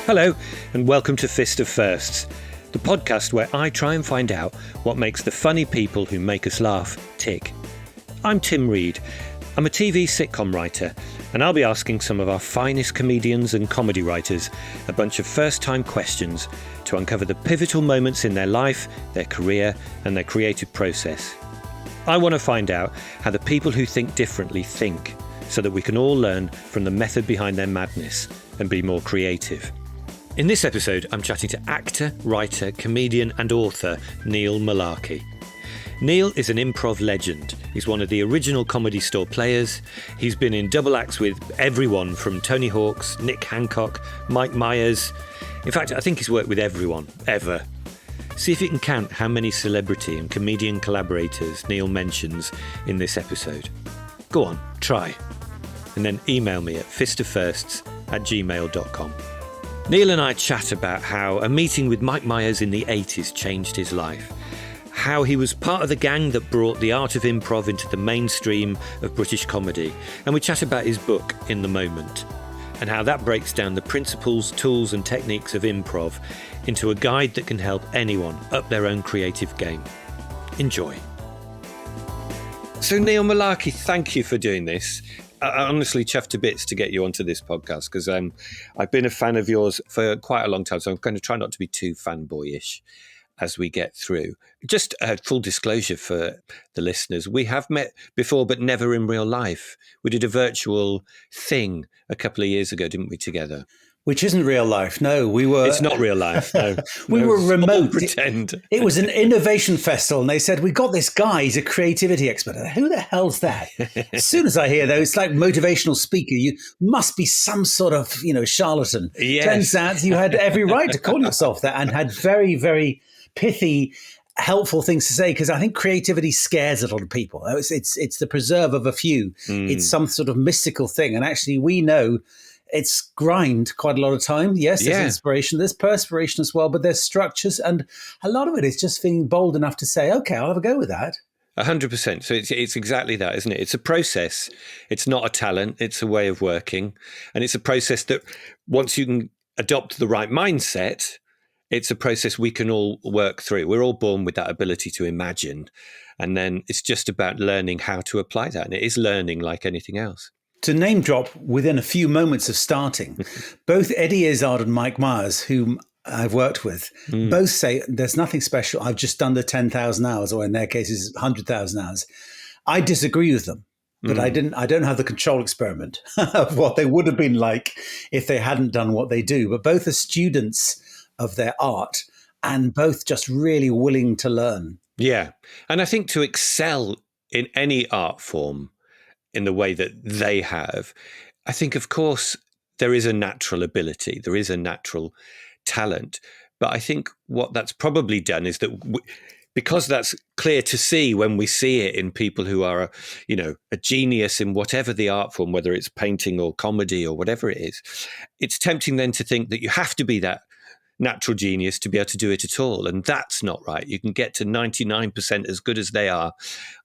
Hello, and welcome to Fist of Firsts, the podcast where I try and find out what makes the funny people who make us laugh tick. I'm Tim Reed. I'm a TV sitcom writer, and I'll be asking some of our finest comedians and comedy writers a bunch of first-time questions to uncover the pivotal moments in their life, their career, and their creative process. I want to find out how the people who think differently think, so that we can all learn from the method behind their madness and be more creative. In this episode, I'm chatting to actor, writer, comedian and author Neil Mullarkey. Neil is an improv legend. He's one of the original Comedy Store players. He's been in double acts with everyone from Tony Hawk's, Nick Hancock, Mike Myers. In fact, I think he's worked with everyone, ever. See if you can count how many celebrity and comedian collaborators Neil mentions in this episode. Go on, try. And then email me at fistoffirsts@gmail.com. Neil and I chat about how a meeting with Mike Myers in the 80s changed his life, how he was part of the gang that brought the art of improv into the mainstream of British comedy, and we chat about his book, In the Moment, and how that breaks down the principles, tools and techniques of improv into a guide that can help anyone up their own creative game. Enjoy. So Neil Mullarkey, thank you for doing this. I honestly chuffed to bits to get you onto this podcast because I've been a fan of yours for quite a long time, so I'm going to try not to be too fanboyish as we get through. Just full disclosure for the listeners, we have met before but never in real life. We did a virtual thing a couple of years ago, didn't we, together? Which isn't real life. No, we were... It's not real life, no. We were remote. Pretend. It was an innovation festival, and they said, we got this guy, he's a creativity expert. Who the hell's that? As soon as I hear, though, it's like motivational speaker. You must be some sort of, charlatan. Yes. Turns out you had every right to call yourself that and had very, very pithy, helpful things to say, because I think creativity scares a lot of people. It's the preserve of a few. It's some sort of mystical thing. And actually, we know... It's grind quite a lot of time. Yes, there's inspiration, there's perspiration as well, but there's structures. And a lot of it is just feeling bold enough to say, okay, I'll have a go with that. 100%. So it's exactly that, isn't it? It's a process. It's not a talent. It's a way of working. And it's a process that once you can adopt the right mindset, it's a process we can all work through. We're all born with that ability to imagine. And then it's just about learning how to apply that. And it is learning like anything else. To name drop within a few moments of starting, both Eddie Izzard and Mike Myers, whom I've worked with, both say there's nothing special. I've just done the 10,000 hours, or in their cases, 100,000 hours. I disagree with them, but I don't have the control experiment of what they would have been like if they hadn't done what they do. But both are students of their art and both just really willing to learn. Yeah. And I think to excel in any art form, in the way that they have, I think, of course, there is a natural ability, there is a natural talent. But I think what that's probably done is that because that's clear to see when we see it in people who are, a genius in whatever the art form, whether it's painting or comedy or whatever it is, it's tempting then to think that you have to be that natural genius to be able to do it at all. And that's not right. You can get to 99% as good as they are,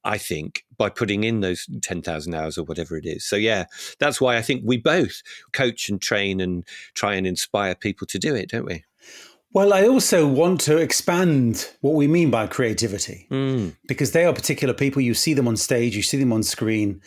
I think, by putting in those 10,000 hours or whatever it is. So, yeah, that's why I think we both coach and train and try and inspire people to do it, don't we? Well, I also want to expand what we mean by creativity, because they are particular people. You see them on stage, you see them on screen,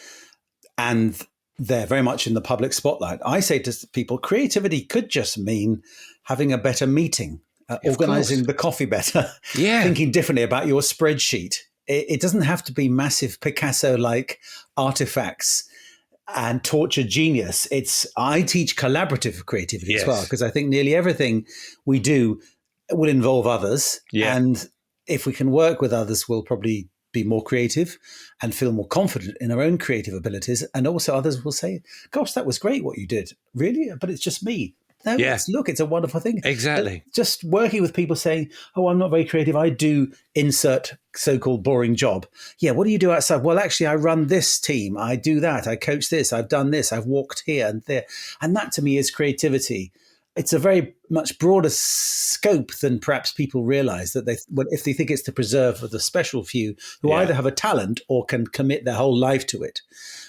and they're very much in the public spotlight. I say to people, creativity could just mean having a better meeting, organizing the coffee better, thinking differently about your spreadsheet. It doesn't have to be massive Picasso-like artifacts and torture genius. I teach collaborative creativity as well, because I think nearly everything we do will involve others. Yeah. And if we can work with others, we'll probably be more creative and feel more confident in our own creative abilities. And also others will say, gosh, that was great what you did. Really? But it's just me. No, it's a wonderful thing. Exactly. Just working with people saying, oh, I'm not very creative. I do insert so-called boring job. Yeah, what do you do outside? Well, actually, I run this team. I do that. I coach this. I've done this. I've walked here and there. And that to me is creativity. it's a very much broader scope than perhaps people realize, that if they think it's to preserve for the special few who either have a talent or can commit their whole life to it,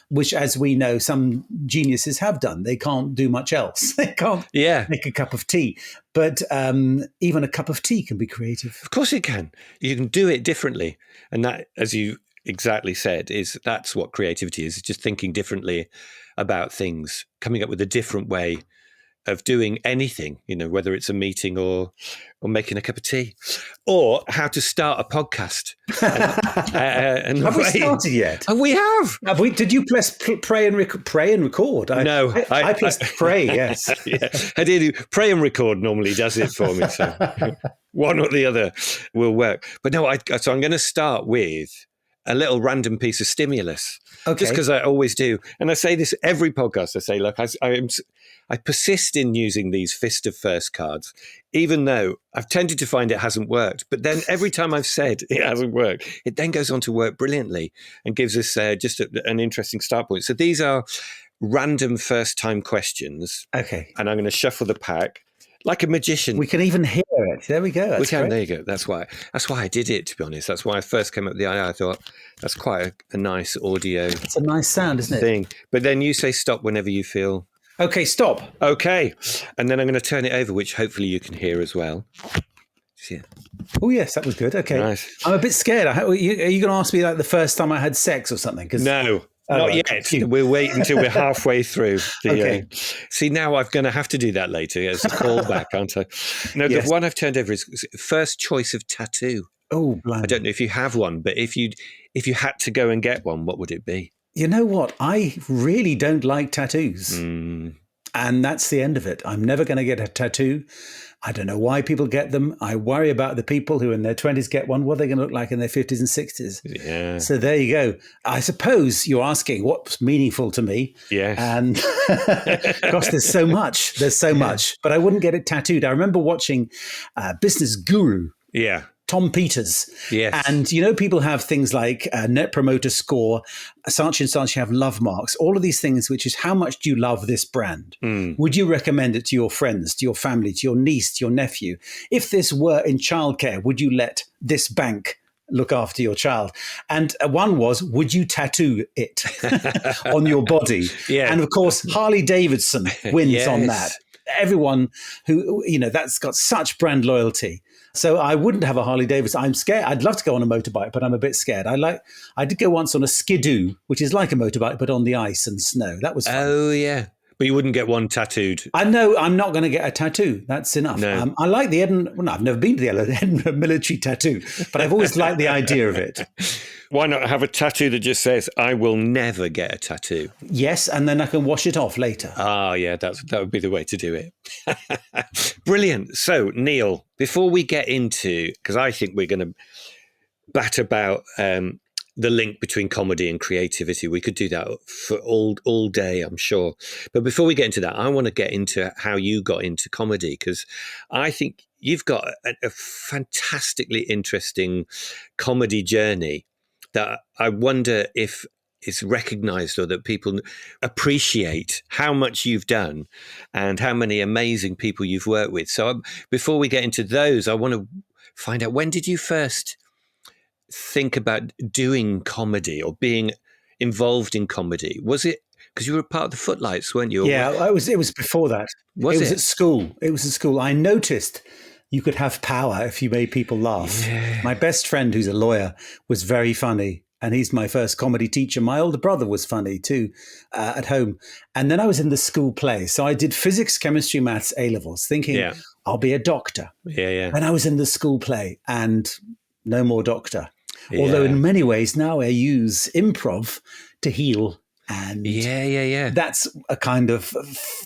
which, as we know, some geniuses have done. They can't do much else. They can't make a cup of tea. But even a cup of tea can be creative. Of course it can. You can do it differently. And that, as you exactly said, that's what creativity is. It's just thinking differently about things, coming up with a different way of doing anything, whether it's a meeting or making a cup of tea, or how to start a podcast. And have we started yet? Oh, we have. Have we? Did you press pray and record? No, I pressed pray. Yes, I did. Pray and record normally does it for me. So one or the other will work. But no, so I'm going to start with a little random piece of stimulus, just because I always do. And I say this every podcast. I say, look, I persist in using these Fist of First cards, even though I've tended to find it hasn't worked. But then every time I've said it hasn't worked, it then goes on to work brilliantly and gives us just an interesting start point. So these are random first-time questions. Okay. And I'm going to shuffle the pack like a magician. We can even hear it. There we go. We can. Great. There you go. That's why I did it, to be honest. That's why I first came up with the idea. I thought that's quite a nice audio. It's a nice sound, isn't it? Thing. But then you say stop whenever you feel. Okay, stop. Okay. And then I'm going to turn it over, which hopefully you can hear as well. Yeah. Oh, yes, that was good. Okay. Nice. I'm a bit scared. Are you going to ask me like the first time I had sex or something? No. Not yet. We'll wait until we're halfway through. See, now I'm going to have to do that later as a callback, aren't I? No, the one I've turned over is first choice of tattoo. Oh, blimey. I don't know if you have one, but if you had to go and get one, what would it be? You know what? I really don't like tattoos. And that's the end of it. I'm never going to get a tattoo. I don't know why people get them. I worry about the people who in their 20s get one. What are they going to look like in their 50s and 60s? Yeah. So there you go. I suppose you're asking what's meaningful to me. Yes. And gosh, there's so much. There's so much. But I wouldn't get it tattooed. I remember watching Business Guru. Yeah. Tom Peters. Yes. And, people have things like Net Promoter Score, such and such, you have love marks, all of these things, which is how much do you love this brand? Would you recommend it to your friends, to your family, to your niece, to your nephew? If this were in childcare, would you let this bank look after your child? And one was, would you tattoo it on your body? Yeah. And of course, Harley Davidson wins on that. Everyone who, that's got such brand loyalty. So I wouldn't have a Harley Davidson. I'm scared. I'd love to go on a motorbike, but I'm a bit scared. I did go once on a skidoo, which is like a motorbike, but on the ice and snow. That was fun. Oh, yeah. But you wouldn't get one tattooed. I know I'm not going to get a tattoo. That's enough. No. I like the Edinburgh. Well, no, I've never been to the Edinburgh military tattoo, but I've always liked the idea of it. Why not have a tattoo that just says, I will never get a tattoo? Yes, and then I can wash it off later. Ah, yeah, that would be the way to do it. Brilliant. So, Neil, before we get into, because I think we're going to bat about the link between comedy and creativity. We could do that for all day, I'm sure. But before we get into that, I want to get into how you got into comedy, because I think you've got a fantastically interesting comedy journey that I wonder if it's recognized or that people appreciate how much you've done and how many amazing people you've worked with. So before we get into those, I want to find out, when did you first think about doing comedy or being involved in comedy? Was it because you were part of the Footlights, weren't you? Yeah, it was before that. It was at school. It was at school. I noticed you could have power if you made people laugh. Yeah. My best friend, who's a lawyer, was very funny. And he's my first comedy teacher. My older brother was funny too at home. And then I was in the school play. So I did physics, chemistry, maths, A-levels, thinking I'll be a doctor. Yeah. And I was in the school play and no more doctor. Yeah. Although in many ways now I use improv to heal. And that's a kind of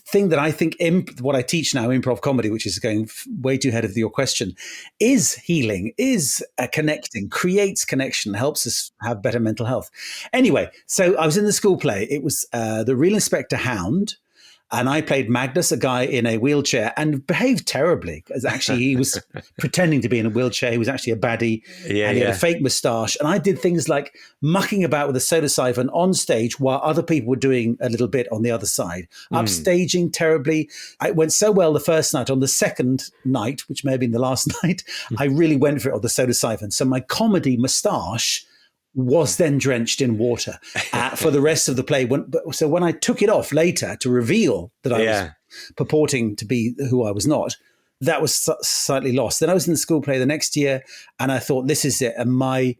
thing that I think what I teach now, improv comedy, which is going way too ahead of your question, is healing, is connecting, creates connection, helps us have better mental health. Anyway, so I was in the school play. It was The Real Inspector Hound. And I played Magnus, a guy in a wheelchair, and behaved terribly. Because actually, he was pretending to be in a wheelchair. He was actually a baddie, and he had a fake moustache. And I did things like mucking about with a soda siphon on stage while other people were doing a little bit on the other side, upstaging terribly. It went so well the first night. On the second night, which may have been the last night, I really went for it on the soda siphon. So my comedy moustache was then drenched in water for the rest of the play. So when I took it off later to reveal that I was purporting to be who I was not, that was slightly lost. Then I was in the school play the next year, and I thought, this is it. And my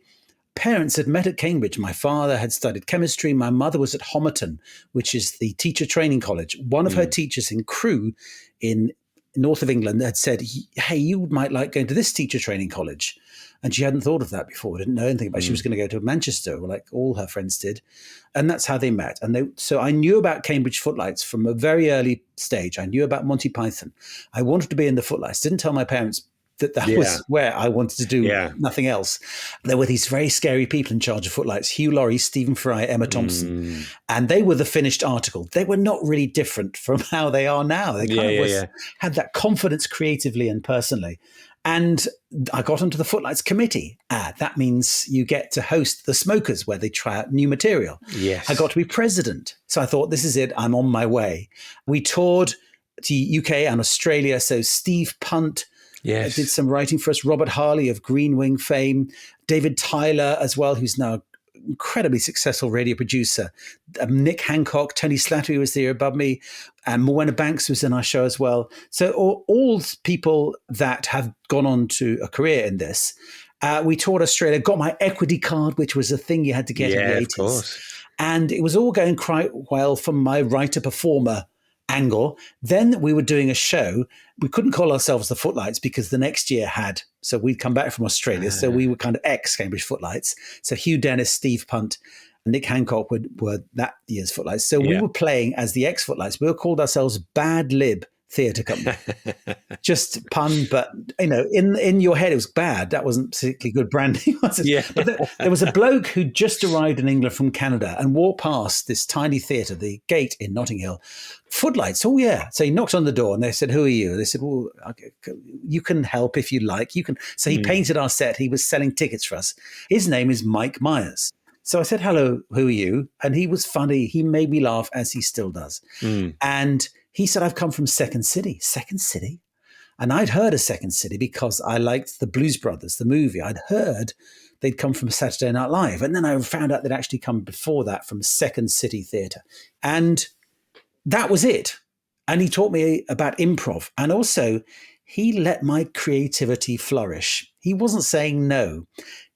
parents had met at Cambridge. My father had studied chemistry. My mother was at Homerton, which is the teacher training college. One of her teachers in Crewe in north of England had said, hey, you might like going to this teacher training college. And she hadn't thought of that before, didn't know anything about it. She was going to go to Manchester, like all her friends did. And that's how they met. So I knew about Cambridge Footlights from a very early stage. I knew about Monty Python. I wanted to be in the Footlights. Didn't tell my parents that was where I wanted to do nothing else. There were these very scary people in charge of Footlights: Hugh Laurie, Stephen Fry, Emma Thompson. And they were the finished article. They were not really different from how they are now. They kind of had that confidence creatively and personally. And I got onto the Footlights committee. That means you get to host the Smokers, where they try out new material. Yes. I got to be president. So I thought, this is it. I'm on my way. We toured to UK and Australia. So Steve Punt did some writing for us. Robert Harley of Green Wing fame. David Tyler as well, who's now incredibly successful radio producer. Nick Hancock, Tony Slattery was there above me, and Morwenna Banks was in our show as well. So all people that have gone on to a career in this. We toured Australia, got my equity card, which was a thing you had to get in the 80s. Of course. And it was all going quite well from my writer-performer angle. Then we were doing a show. We couldn't call ourselves the Footlights because the next year so we'd come back from Australia. So we were kind of ex-Cambridge Footlights. So Hugh Dennis, Steve Punt, and Nick Hancock were that year's Footlights. So we were playing as the ex-Footlights. We were called ourselves Bad Lib Theatre Company. Just pun, but in your head it was bad. That wasn't particularly good branding, was it? Yeah. But there was a bloke who just arrived in England from Canada and walked past this tiny theatre, the Gate in Notting Hill. Footlights, oh yeah. So he knocked on the door and they said, who are you? They said, well, you can help if you like. You can. So he painted our set. He was selling tickets for us. His name is Mike Myers. So I said, hello, who are you? And he was funny. He made me laugh, as he still does. And he said, I've come from Second City. Second City? And I'd heard of Second City because I liked the Blues Brothers, the movie. I'd heard they'd come from Saturday Night Live. And then I found out they'd actually come before that from Second City Theatre. And that was it. And he taught me about improv. And also, he let my creativity flourish. He wasn't saying no.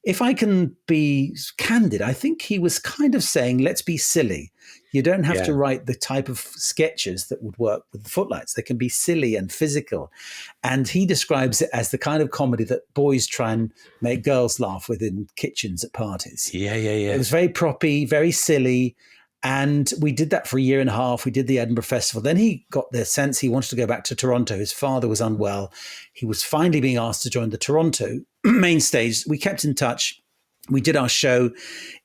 If I can be candid, I think he was kind of saying, let's be silly. You don't have to write the type of sketches that would work with the Footlights. They can be silly and physical. And he describes it as the kind of comedy that boys try and make girls laugh with in kitchens at parties. Yeah. It was very proppy, very silly. And we did that for a year and a half. We did the Edinburgh Festival. Then he got the sense he wanted to go back to Toronto. His father was unwell. He was finally being asked to join the Toronto main stage. We kept in touch. We did our show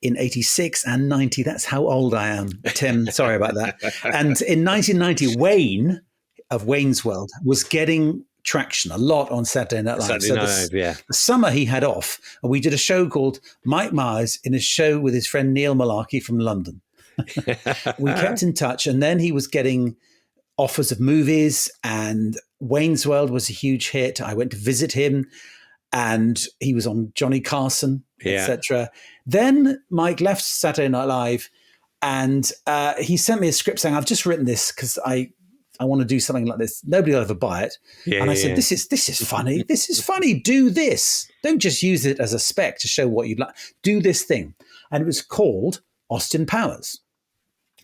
in 86 and 90. That's how old I am, Tim. Sorry about that. And in 1990, Wayne of Wayne's World was getting traction a lot on Saturday Night Live. The summer he had off, and we did a show called Mike Myers in a show with his friend Neil Mullarkey from London. We kept in touch, and then he was getting offers of movies, and Wayne's World was a huge hit. I went to visit him, and he was on Johnny Carson, etc. Then Mike left Saturday Night Live, and he sent me a script saying, I've just written this because I want to do something like this. Nobody will ever buy it. And I said, this is funny. This is funny. Do this. Don't just use it as a spec to show what you'd like. Do this thing. And it was called Austin Powers.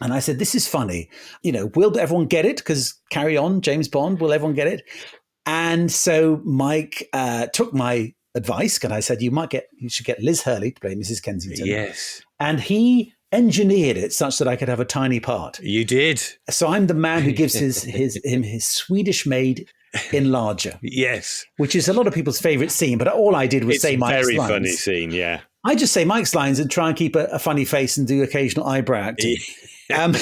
And I said, this is funny. Will everyone get it? Because Carry On, James Bond, will everyone get it? And so Mike took my advice, and I said, you should get Liz Hurley to play Mrs. Kensington. Yes. And he engineered it such that I could have a tiny part. You did. So I'm the man who gives him his Swedish-made enlarger. Yes. Which is a lot of people's favourite scene, but all I did was say Mike's lines. It's a very funny scene, yeah. I just say Mike's lines and try and keep a funny face and do occasional eyebrow acting. Um,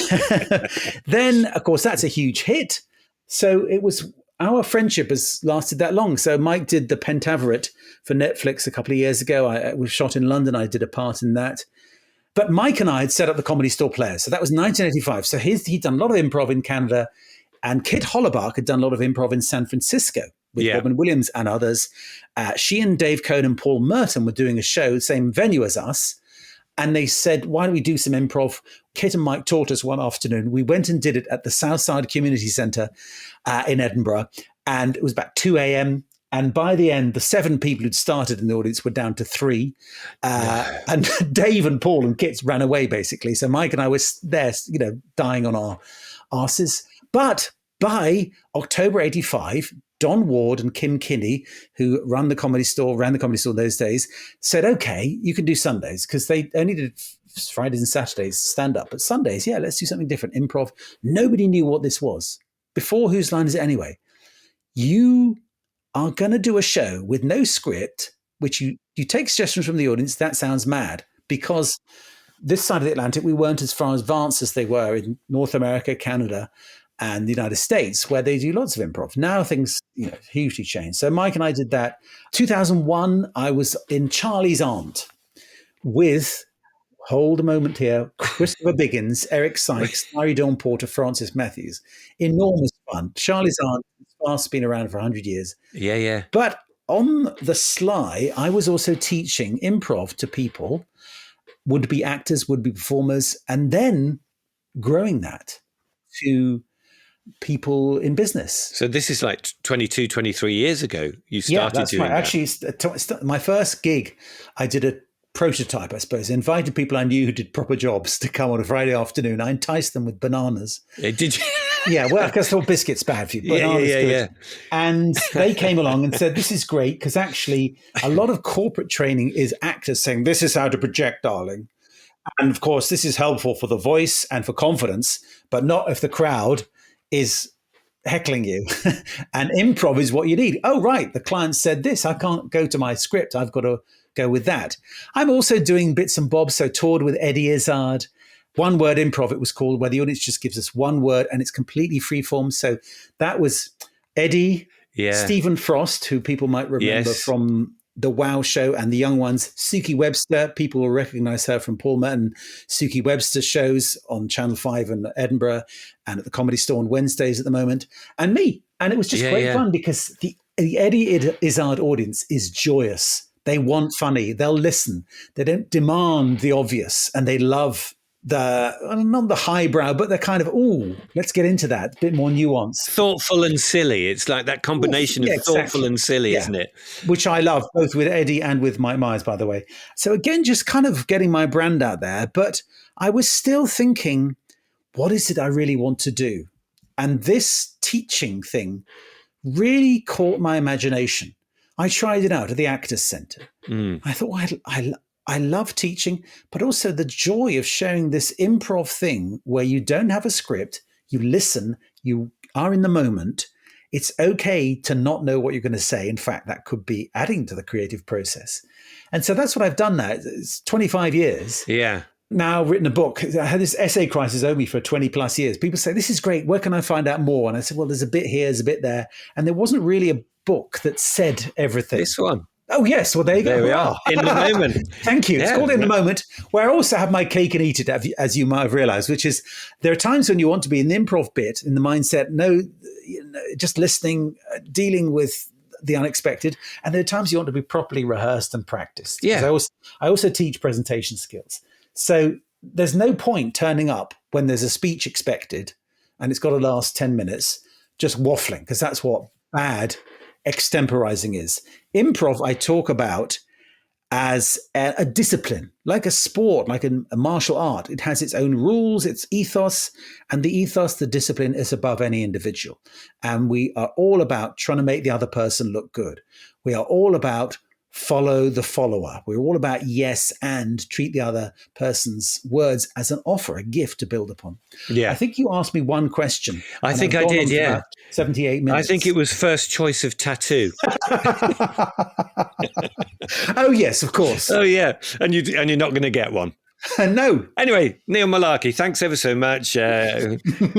then, of course, that's a huge hit. So it was our friendship has lasted that long. So Mike did the Pentaveret for Netflix a couple of years ago. It was shot in London. I did a part in that. But Mike and I had set up the Comedy Store Players. So that was 1985. So he'd done a lot of improv in Canada. And Kit Hollabark had done a lot of improv in San Francisco with Robin Williams and others. She and Dave Cohn and Paul Merton were doing a show, same venue as us. And they said, why don't we do some improv? Kit and Mike taught us one afternoon. We went and did it at the Southside Community Centre in Edinburgh. And it was about 2 a.m. And by the end, the 7 people who'd started in the audience were down to 3. And Dave and Paul and Kit ran away, basically. So Mike and I were there, dying on our arses. But by October 85, Don Ward and Kim Kinney, who ran the Comedy Store those days, said, okay, you can do Sundays, because they only did Fridays and Saturdays stand up. But Sundays, let's do something different. Improv. Nobody knew what this was. Before Whose Line Is It Anyway? You are going to do a show with no script, which you take suggestions from the audience. That sounds mad, because this side of the Atlantic, we weren't as far advanced as they were in North America, Canada, and the United States, where they do lots of improv. Now things, hugely changed. So Mike and I did that. 2001, I was in Charlie's Aunt with, hold a moment here, Christopher Biggins, Eric Sykes, Larry Dawn Porter, Francis Matthews. Enormous fun. Charlie's Aunt has been around for 100 years. Yeah. But on the sly, I was also teaching improv to people, would-be actors, would-be performers, and then growing that to people in business. So this is like 22, 23 years ago you started doing right. that. Actually, my first gig, I did a prototype, I suppose. I invited people I knew who did proper jobs to come on a Friday afternoon. I enticed them with bananas. Did you? Yeah, well, because I thought biscuits bad for you. Bananas good. Yeah. And they came along and said, this is great, because actually a lot of corporate training is actors saying, this is how to project, darling. And of course, this is helpful for the voice and for confidence, but not if the crowd is heckling you. And improv is what you need. Oh, right. The client said this. I can't go to my script. I've got to go with that. I'm also doing bits and bobs. So toured with Eddie Izzard. One word improv, it was called, where the audience just gives us one word and it's completely freeform. So that was Eddie, Stephen Frost, who people might remember from The Wow Show, and the young ones, Suki Webster. People will recognize her from Paul Merton, Suki Webster shows on Channel 5 in Edinburgh and at the Comedy Store on Wednesdays at the moment, and me. And it was just great fun, because the Eddie Izzard audience is joyous. They want funny. They'll listen. They don't demand the obvious, and they love not the highbrow, but they're kind of, let's get into that, a bit more nuance. Thoughtful and silly. It's like that combination of thoughtful and silly, isn't it? Which I love, both with Eddie and with Mike Myers, by the way. So again, just kind of getting my brand out there. But I was still thinking, what is it I really want to do? And this teaching thing really caught my imagination. I tried it out at the Actors Centre. I thought, I love teaching, but also the joy of sharing this improv thing where you don't have a script, you listen, you are in the moment. It's okay to not know what you're going to say. In fact, that could be adding to the creative process. And so that's what I've done now. It's 25 years. Yeah. Now I've written a book. I had this essay crisis over me for 20 plus years. People say, this is great. Where can I find out more? And I said, well, there's a bit here, there's a bit there. And there wasn't really a book that said everything. This one. Oh, yes. Well, there you go. There we are. In the moment. Thank you. It's called In the Moment, where I also have my cake and eat it, as you might have realized, which is there are times when you want to be in the improv bit, in the mindset, just listening, dealing with the unexpected. And there are times you want to be properly rehearsed and practiced. Yeah. I also teach presentation skills. So there's no point turning up when there's a speech expected and it's got to last 10 minutes, just waffling, because that's what bad extemporizing is. Improv, I talk about as a discipline, like a sport, like a martial art. It has its own rules, its ethos, and the ethos, the discipline is above any individual. And we are all about trying to make the other person look good. We are all about follow the follower. We're all about yes and treat the other person's words as an offer, a gift to build upon. Yeah. I think you asked me one question. I think I did, yeah. 78 minutes. I think it was first choice of tattoo. Oh, yes, of course. Oh, yeah. And you're not going to get one. No. Anyway, Neil Mullarkey, thanks ever so much.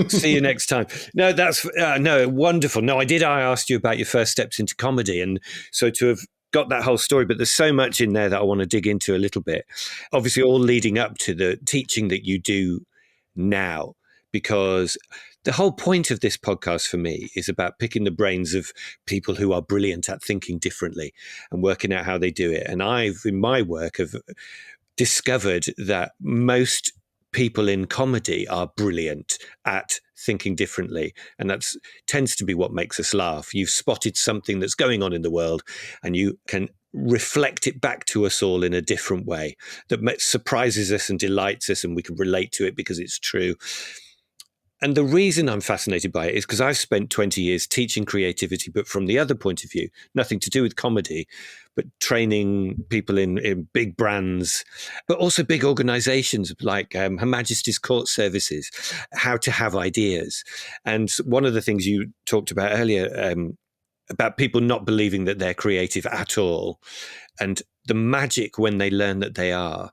See you next time. No, that's no wonderful. No, I asked you about your first steps into comedy, and so to have got that whole story, but there's so much in there that I want to dig into a little bit. Obviously, all leading up to the teaching that you do now, because the whole point of this podcast for me is about picking the brains of people who are brilliant at thinking differently and working out how they do it. And I've, in my work, have discovered that most people in comedy are brilliant at thinking differently, and that tends to be what makes us laugh. You've spotted something that's going on in the world and you can reflect it back to us all in a different way that surprises us and delights us, and we can relate to it because it's true. And the reason I'm fascinated by it is because I've spent 20 years teaching creativity, but from the other point of view, nothing to do with comedy, but training people in big brands, but also big organizations like Her Majesty's Court Services, how to have ideas. And one of the things you talked about earlier, about people not believing that they're creative at all, and the magic when they learn that they are,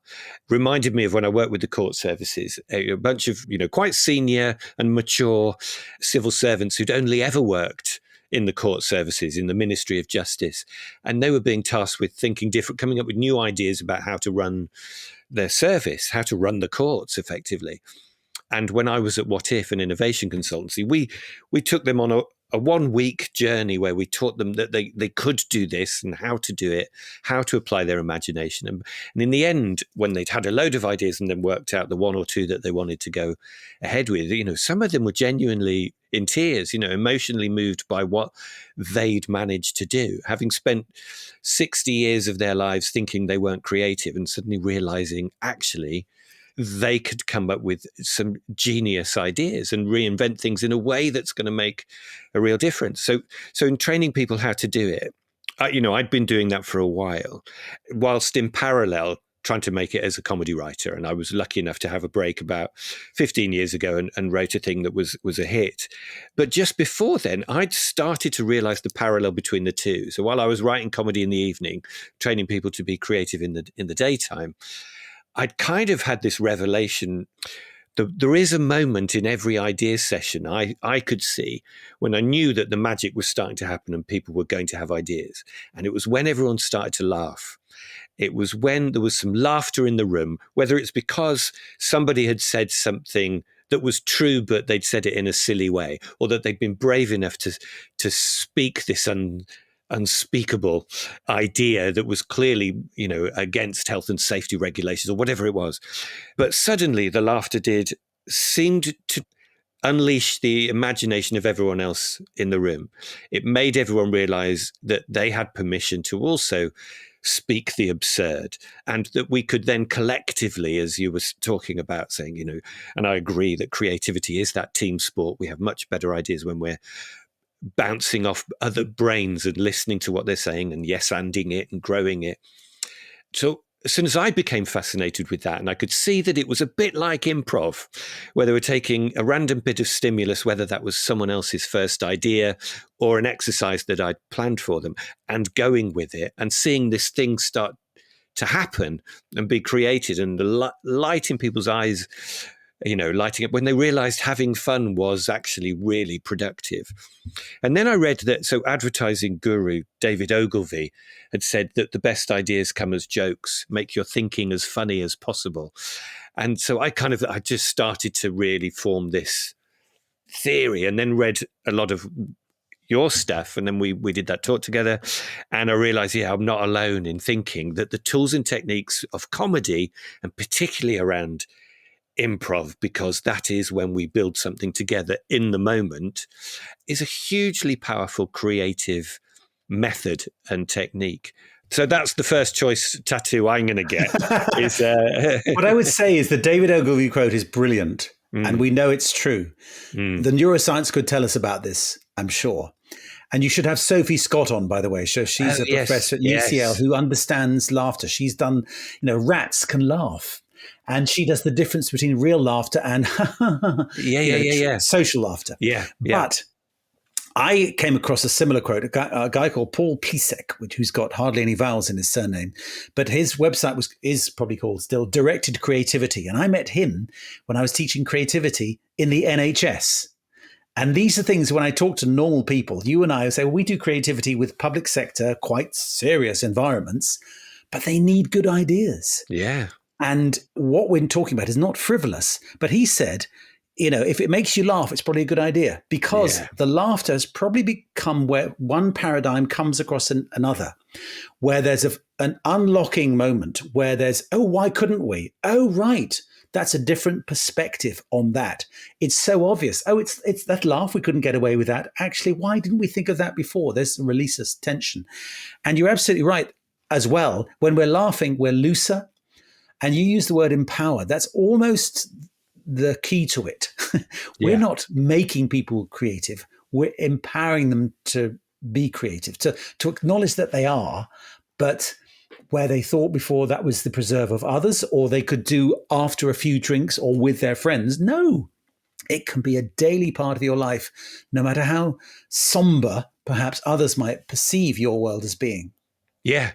reminded me of when I worked with the court services, a bunch of, quite senior and mature civil servants who'd only ever worked in the court services, in the Ministry of Justice. And they were being tasked with thinking different, coming up with new ideas about how to run their service, how to run the courts effectively. And when I was at What If, an innovation consultancy, we took them on a 1 week journey where we taught them that they could do this and how to do it, how to apply their imagination. And in the end, when they'd had a load of ideas and then worked out the one or two that they wanted to go ahead with, some of them were genuinely in tears, emotionally moved by what they'd managed to do, having spent 60 years of their lives thinking they weren't creative and suddenly realizing actually they could come up with some genius ideas and reinvent things in a way that's going to make a real difference. So in training people how to do it, I'd been doing that for a while, whilst in parallel trying to make it as a comedy writer. And I was lucky enough to have a break about 15 years ago and wrote a thing that was a hit. But just before then, I'd started to realize the parallel between the two. So while I was writing comedy in the evening, training people to be creative in the daytime, I'd kind of had this revelation. There is a moment in every ideas session I could see when I knew that the magic was starting to happen and people were going to have ideas. And it was when everyone started to laugh. It was when there was some laughter in the room, whether it's because somebody had said something that was true, but they'd said it in a silly way, or that they'd been brave enough to speak this unspeakable idea that was clearly, against health and safety regulations or whatever it was. But suddenly the laughter seemed to unleash the imagination of everyone else in the room. It made everyone realize that they had permission to also speak the absurd, and that we could then collectively, as you were talking about, saying, and I agree that creativity is that team sport. We have much better ideas when we're bouncing off other brains and listening to what they're saying and yes-anding it and growing it. So as soon as I became fascinated with that, and I could see that it was a bit like improv, where they were taking a random bit of stimulus, whether that was someone else's first idea or an exercise that I'd planned for them, and going with it and seeing this thing start to happen and be created, and the light in people's eyes, lighting up when they realized having fun was actually really productive. And then I read that, so advertising guru David Ogilvy had said that the best ideas come as jokes, make your thinking as funny as possible. And so I just started to really form this theory, and then read a lot of your stuff. And then we did that talk together. And I realized, I'm not alone in thinking that the tools and techniques of comedy, and particularly around improv, because that is when we build something together in the moment, is a hugely powerful creative method and technique. So that's the first choice tattoo I'm going to get. What I would say is the David Ogilvy quote is brilliant, and we know it's true. The neuroscience could tell us about this, I'm sure. And you should have Sophie Scott on, by the way. So she's a professor at UCL who understands laughter. She's done, rats can laugh. And she does the difference between real laughter and social laughter. Yeah. But I came across a similar quote, a guy called Paul Pisek, who's got hardly any vowels in his surname, but his website is probably called still Directed Creativity. And I met him when I was teaching creativity in the NHS. And these are things when I talk to normal people, you and I say, well, we do creativity with public sector, quite serious environments, but they need good ideas. Yeah. And what we're talking about is not frivolous. But he said, if it makes you laugh, it's probably a good idea, because the laughter has probably become where one paradigm comes across another, where there's an unlocking moment where there's, oh, why couldn't we? Oh, right. That's a different perspective on that. It's so obvious. Oh, it's that laugh. We couldn't get away with that. Actually, why didn't we think of that before? There's a release of tension. And you're absolutely right as well. When we're laughing, we're looser. And you use the word empower. That's almost the key to it. We're not making people creative. We're empowering them to be creative, to acknowledge that they are, but where they thought before that was the preserve of others, or they could do after a few drinks or with their friends. No, it can be a daily part of your life, no matter how somber perhaps others might perceive your world as being. Yeah,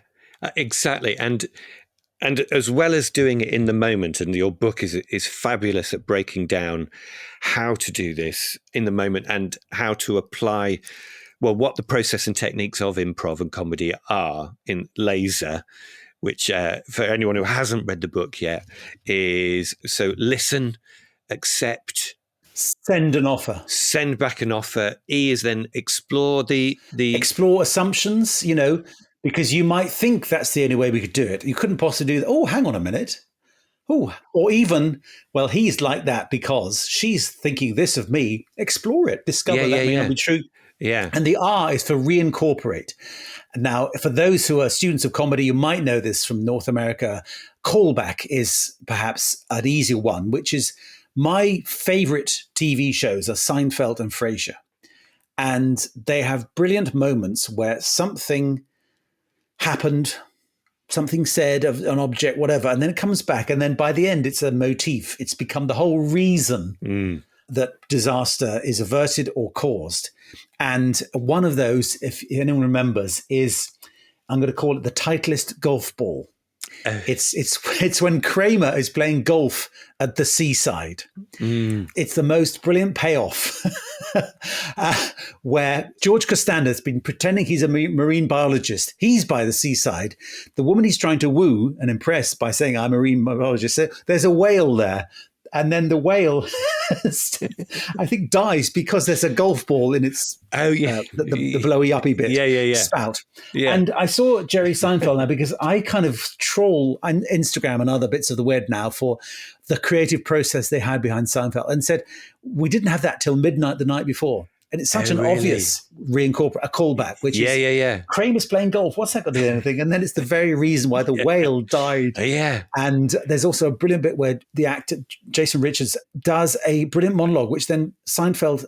exactly. And as well as doing it in the moment, and your book is fabulous at breaking down how to do this in the moment and how to apply, well, what the process and techniques of improv and comedy are in laser, which for anyone who hasn't read the book yet is, so listen, accept, send an offer, send back an offer. E is then explore explore assumptions, because you might think that's the only way we could do it. You couldn't possibly do that. Oh, hang on a minute. Oh, or even, well, he's like that because she's thinking this of me. Explore it, discover that may not be true. Yeah. And the R is for reincorporate. Now, for those who are students of comedy, you might know this from North America. Callback is perhaps an easier one, which is my favorite TV shows are Seinfeld and Frasier. And they have brilliant moments where something happened, something said of an object, whatever, and then it comes back. And then by the end, it's a motif. It's become the whole reason that disaster is averted or caused. And one of those, if anyone remembers, is, I'm going to call it the Titleist golf ball. It's when Kramer is playing golf at the seaside. It's the most brilliant payoff where George Costanza's been pretending he's a marine biologist. He's by the seaside. The woman he's trying to woo and impress by saying, I'm a marine biologist, there's a whale there. And then the whale, I think, dies because there's a golf ball in its the blowy uppy bit spout. Yeah. And I saw Jerry Seinfeld now because I kind of trawl on Instagram and other bits of the web now for the creative process they had behind Seinfeld, and said, we didn't have that till midnight the night before. And it's such an obvious a callback, which is Kramer's playing golf. What's that got to do with anything? And then it's the very reason why the whale died. And there's also a brilliant bit where the actor, Jason Richards, does a brilliant monologue, which then Seinfeld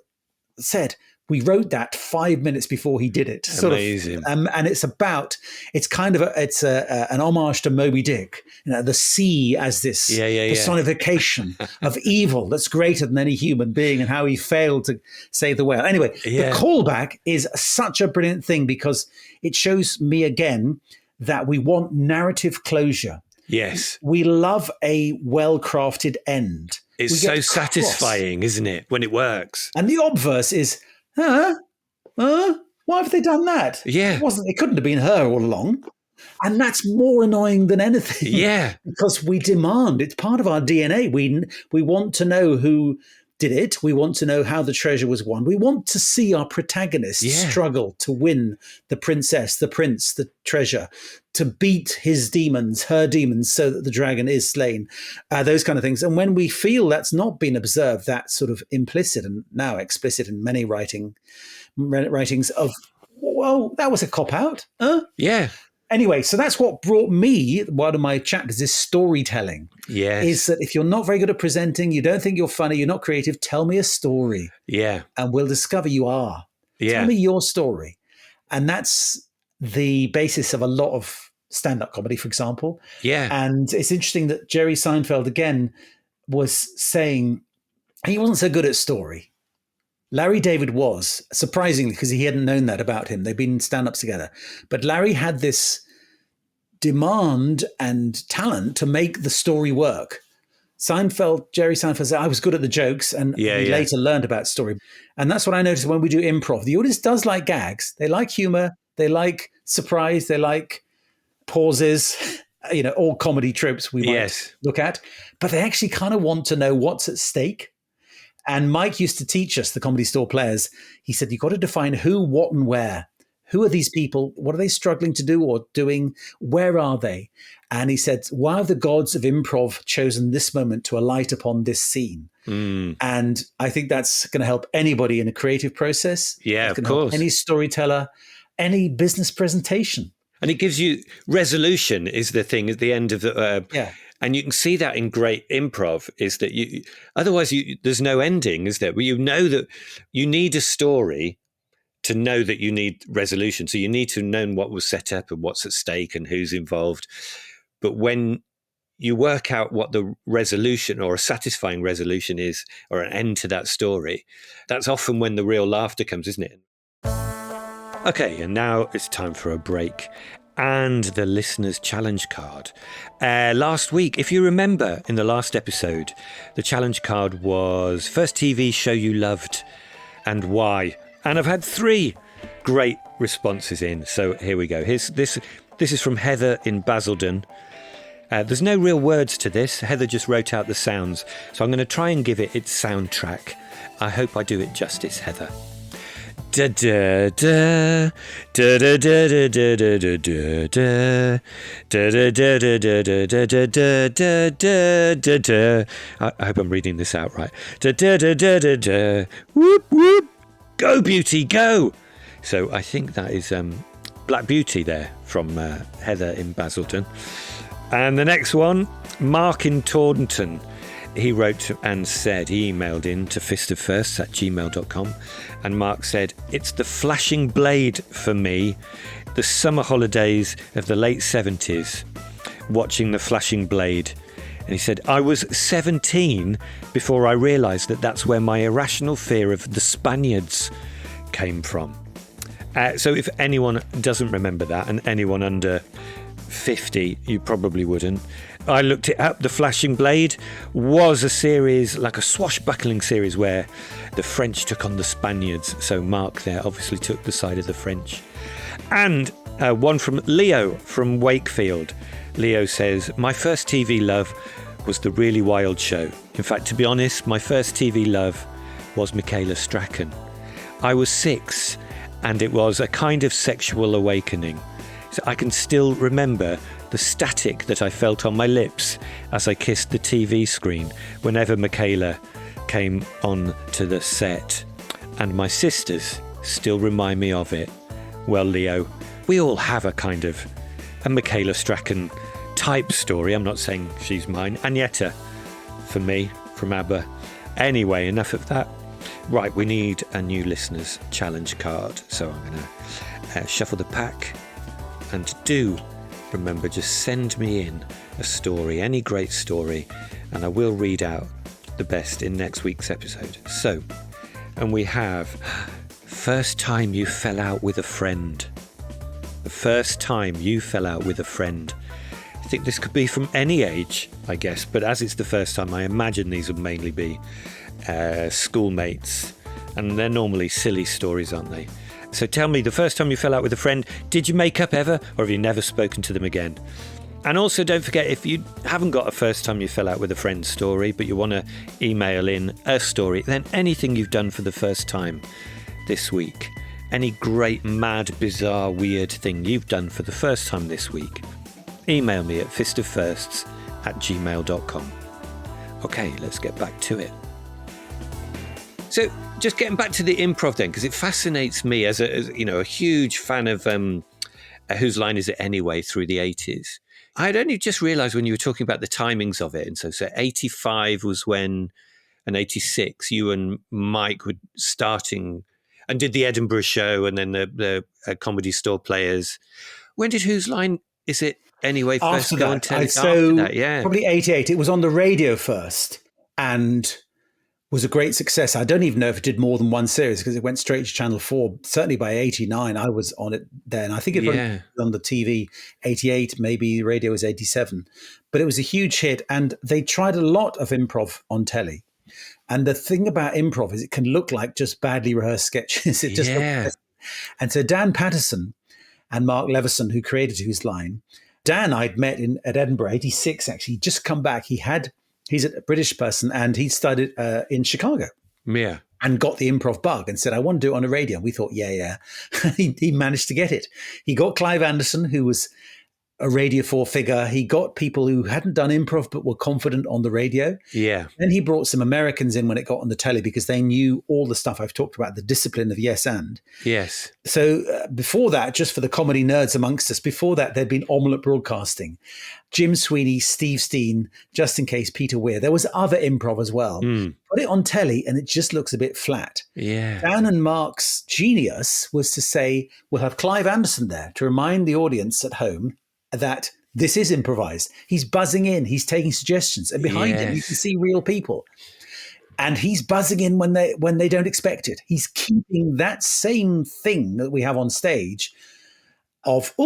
said, we wrote that 5 minutes before he did it. Amazing. And it's kind of an homage to Moby Dick, the sea as this personification of evil that's greater than any human being, and how he failed to save the whale. Anyway, the callback is such a brilliant thing because it shows me again that we want narrative closure. Yes. We love a well-crafted end. It's so satisfying, isn't it, when it works? And the obverse is, why have they done that? Yeah. It couldn't have been her all along. And that's more annoying than anything. Yeah. Because we demand, it's part of our DNA. We want to know who did it. We want to know how the treasure was won. We want to see our protagonist struggle to win the princess, the prince, the treasure, to beat his demons, her demons, so that the dragon is slain, those kind of things. And when we feel that's not been observed, that's sort of implicit and now explicit in many writings of, well, that was a cop-out. Yeah. Anyway, so that's what brought me, one of my chapters is storytelling. Yes. Is that if you're not very good at presenting, you don't think you're funny, you're not creative, tell me a story. Yeah. And we'll discover you are. Yeah. Tell me your story. And that's the basis of a lot of stand-up comedy, for example. Yeah. And it's interesting that Jerry Seinfeld, again, was saying he wasn't so good at story. Larry David was, surprisingly, because he hadn't known that about him. They'd been stand-ups together. But Larry had this demand and talent to make the story work. Jerry Seinfeld said, I was good at the jokes, and he later learned about story. And that's what I noticed when we do improv. The audience does like gags. They like humor. They like surprise. They like pauses, all comedy tropes we might look at. But they actually kind of want to know what's at stake. And Mike used to teach us, the Comedy Store players, he said, you've got to define who, what, and where. Who are these people? What are they struggling to do or doing? Where are they? And he said, why have the gods of improv chosen this moment to alight upon this scene? And I think that's going to help anybody in a creative process. Yeah, of course. Any storyteller, any business presentation. And it gives you resolution is the thing at the end of the... And you can see that in great improv is that there's no ending, is there? Well, you know that you need a story to know that you need resolution. So you need to know what was set up and what's at stake and who's involved. But when you work out what the resolution or a satisfying resolution is or an end to that story, that's often when the real laughter comes, isn't it? Okay, and now it's time for a break. And the listener's challenge card. Last week, if you remember in the last episode, the challenge card was first TV show you loved and why. And I've had 3 great responses in. So here we go. This is from Heather in Basildon. There's no real words to this. Heather just wrote out the sounds. So I'm going to try and give it its soundtrack. I hope I do it justice, Heather. Da da da da da da da da da da da da da da da da da da da. I hope I'm reading this out right. Da da da da da da. Whoop whoop. Go Beauty, go! So I think that is Black Beauty there from Heather in Basildon. And the next one, Mark in Taunton. He wrote and said, he emailed in to fistoffirsts@gmail.com. And Mark said, it's the flashing blade for me. The summer holidays of the late 70s, watching the flashing blade. And he said, I was 17 before I realised that that's where my irrational fear of the Spaniards came from. So if anyone doesn't remember that, and anyone under 50, you probably wouldn't. I looked it up. The Flashing Blade was a series, like a swashbuckling series, where the French took on the Spaniards. So Mark there obviously took the side of the French. And one from Leo from Wakefield. Leo says, my first TV love was The Really Wild Show. In fact, to be honest, my first TV love was Michaela Strachan. I was 6, and it was a kind of sexual awakening. So I can still remember the static that I felt on my lips as I kissed the TV screen whenever Michaela came on to the set. And my sisters still remind me of it. Well, Leo, we all have a kind of a Michaela Strachan type story. I'm not saying she's mine. Agneta, for me, from ABBA. Anyway, enough of that. Right, we need a new listener's challenge card. So I'm going to shuffle the pack. And do remember, just send me in a story, any great story, and I will read out the best in next week's episode. So, and we have first time you fell out with a friend. The first time you fell out with a friend. I think this could be from any age, I guess, but as it's the first time, I imagine these would mainly be schoolmates, and they're normally silly stories, aren't they? So tell me, the first time you fell out with a friend, did you make up ever, or have you never spoken to them again? And also don't forget, if you haven't got a first time you fell out with a friend story, but you want to email in a story, then anything you've done for the first time this week, any great, mad, bizarre, weird thing you've done for the first time this week, email me at fistoffirsts@gmail.com. Okay, let's get back to it. So just getting back to the improv then, because it fascinates me as a huge fan of Whose Line Is It Anyway through the 80s. I'd only just realised when you were talking about the timings of it. And so 85 was when, and 86, you and Mike were starting and did the Edinburgh show and then the Comedy Store Players. When did Whose Line Is It Anyway first after go that, on telly? so after that, yeah. Probably 88. It was on the radio first. And was a great success. I don't even know if it did more than one series because it went straight to Channel 4. Certainly by 89, I was on it then. I think it was on the TV 88, maybe radio was 87. But it was a huge hit, and they tried a lot of improv on telly. And the thing about improv is it can look like just badly rehearsed sketches. It just looks. And so Dan Patterson and Mark Leveson, who created Whose Line, Dan I'd met at Edinburgh, 86 actually. He'd just come back. He's a British person, and he studied in Chicago. Yeah. And got the improv bug and said, I want to do it on a radio. And we thought, yeah. He managed to get it. He got Clive Anderson, who was a Radio 4 figure. He got people who hadn't done improv but were confident on the radio. Yeah. Then he brought some Americans in when it got on the telly because they knew all the stuff I've talked about, the discipline of yes and. Yes. So before that, just for the comedy nerds amongst us, before that, there'd been Omelette Broadcasting, Jim Sweeney, Steve Steen, just in case, Peter Weir. There was other improv as well. Put it on telly and it just looks a bit flat. Yeah. Dan and Mark's genius was to say, we'll have Clive Anderson there to remind the audience at home that this is improvised. He's buzzing in, he's taking suggestions, and behind him you can see real people. And he's buzzing in when they don't expect it. He's keeping that same thing that we have on stage of,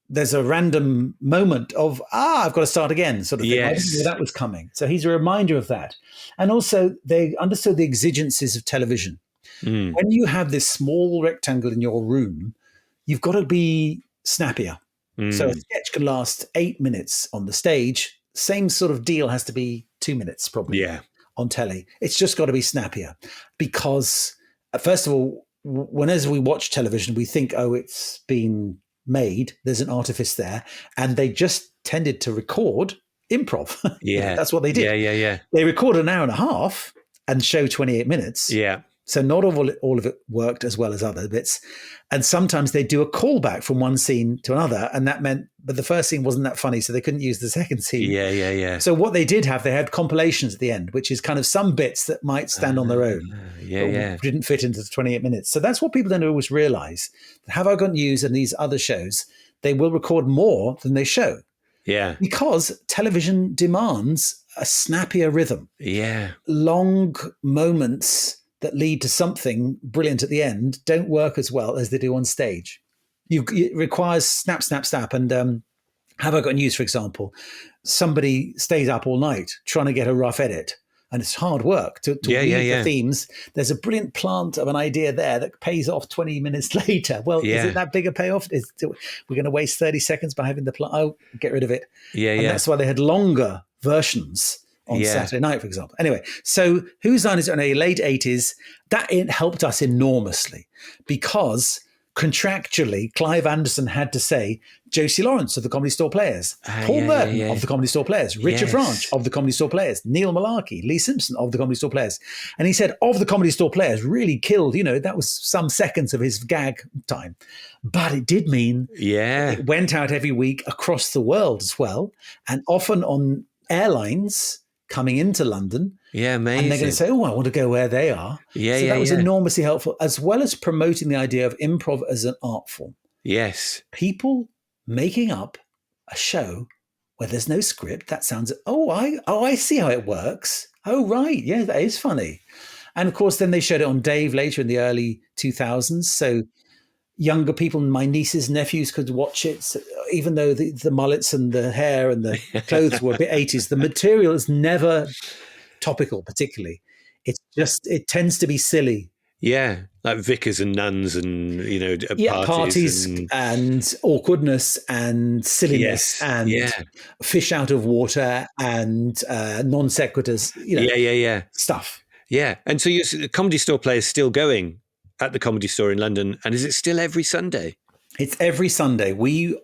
there's a random moment of, I've got to start again, sort of thing. I didn't know that was coming. So he's a reminder of that. And also they understood the exigencies of television. When you have this small rectangle in your room, you've got to be snappier. So a sketch can last 8 minutes on the stage. Same sort of deal has to be 2 minutes probably on telly. It's just got to be snappier because, first of all, whenever we watch television, we think, it's been made. There's an artifice there. And they just tended to record improv. Yeah. That's what they did. Yeah. They record an hour and a half and show 28 minutes. Yeah. So not all of it worked as well as other bits. And sometimes they do a callback from one scene to another. And that meant, but the first scene wasn't that funny, so they couldn't use the second scene. Yeah. So what they did have, they had compilations at the end, which is kind of some bits that might stand on their own. Didn't fit into the 28 minutes. So that's what people don't always realize. Have I Got News and these other shows, they will record more than they show. Yeah. Because television demands a snappier rhythm. Yeah. Long moments that lead to something brilliant at the end don't work as well as they do on stage. It requires snap, snap, snap. And Have I Got News, for example, somebody stays up all night trying to get a rough edit. And it's hard work to weave the themes. There's a brilliant plant of an idea there that pays off 20 minutes later. Well, is it that big a payoff? We're going to waste 30 seconds by having the plant. Get rid of it. And that's why they had longer versions on Saturday night, for example. Anyway, so Whose Line Is It in the late 80s? That helped us enormously because contractually, Clive Anderson had to say Josie Lawrence of the Comedy Store Players, Paul Merton of the Comedy Store Players, Richard Franch of the Comedy Store Players, Neil Mullarkey, Lee Simpson of the Comedy Store Players. And he said, of the Comedy Store Players, really killed, that was some seconds of his gag time. But it did mean it went out every week across the world as well, and often on airlines coming into London. Yeah, amazing. And they're going to say, I want to go where they are. So that was enormously helpful, as well as promoting the idea of improv as an art form. Yes. People making up a show where there's no script. That sounds, I see how it works. Oh, right. Yeah, that is funny. And of course, then they showed it on Dave later in the early 2000s. So younger people, my nieces and nephews could watch it, so even though the mullets and the hair and the clothes were a bit 80s. The material is never topical, particularly. It tends to be silly. Yeah, like vicars and nuns and, parties and awkwardness and silliness and fish out of water and non sequiturs, stuff. Yeah, and so the Comedy Store Players still going at the Comedy Store in London, and is it still every Sunday? It's every Sunday. We,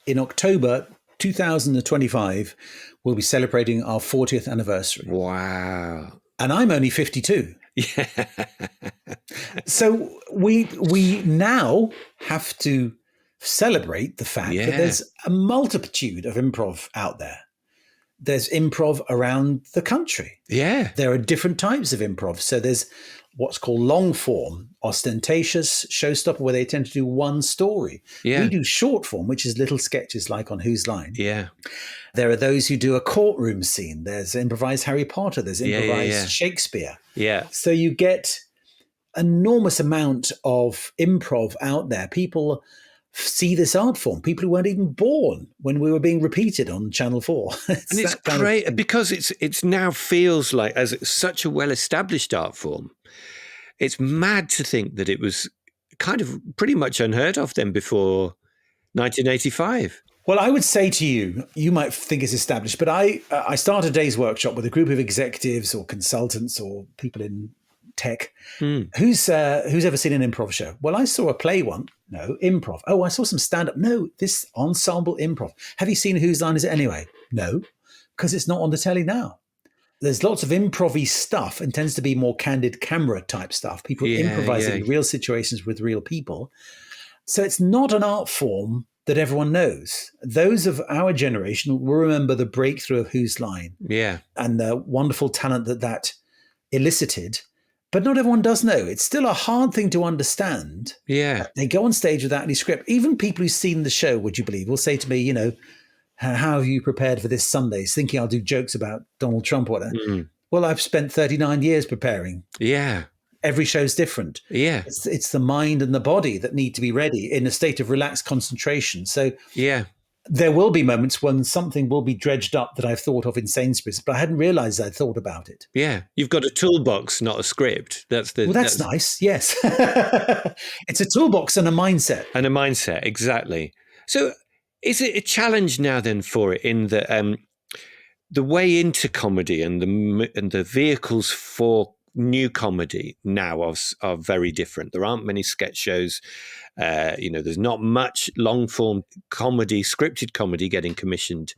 in October 2025, will be celebrating our 40th anniversary. Wow. And I'm only 52. Yeah. So we now have to celebrate the fact that there's a multitude of improv out there. there's improv around the country. Yeah. There are different types of improv. So there's what's called long form, ostentatious, showstopper, where they tend to do one story. Yeah. We do short form, which is little sketches like on Whose Line. Yeah. There are those who do a courtroom scene. There's improvised Harry Potter. There's improvised Yeah. Shakespeare. Yeah. So you get enormous amount of improv out there. People see this art form. People who weren't even born when we were being repeated on Channel 4. And it's great because it's now feels like, as it's such a well-established art form, it's mad to think that it was kind of pretty much unheard of then before 1985. Well, I would say to you, you might think it's established, but I started a day's workshop with a group of executives or consultants or people in tech. Who's ever seen an improv show? Well, I saw a play one. No, improv. Oh, I saw some stand-up. No, this ensemble improv. Have you seen Whose Line Is It Anyway? No, because it's not on the telly now. There's lots of improv-y stuff and tends to be more candid camera type stuff. People improvising in real situations with real people. So it's not an art form that everyone knows. Those of our generation will remember the breakthrough of Whose Line and the wonderful talent that elicited. But not everyone does know. It's still a hard thing to understand. Yeah. They go on stage without any script. Even people who've seen the show, would you believe, will say to me, how have you prepared for this Sunday? Thinking I'll do jokes about Donald Trump or whatever. Well, I've spent 39 years preparing. Yeah. Every show's different. Yeah. It's the mind and the body that need to be ready in a state of relaxed concentration. So there will be moments when something will be dredged up that I've thought of in Sainsbury's, but I hadn't realized I'd thought about it. Yeah. You've got a toolbox, not a script. That's nice. Yes. It's a toolbox and a mindset. And a mindset, exactly. So is it a challenge now then for it in the way into comedy and the vehicles for new comedy now are very different. There aren't many sketch shows. There's not much long form comedy, scripted comedy getting commissioned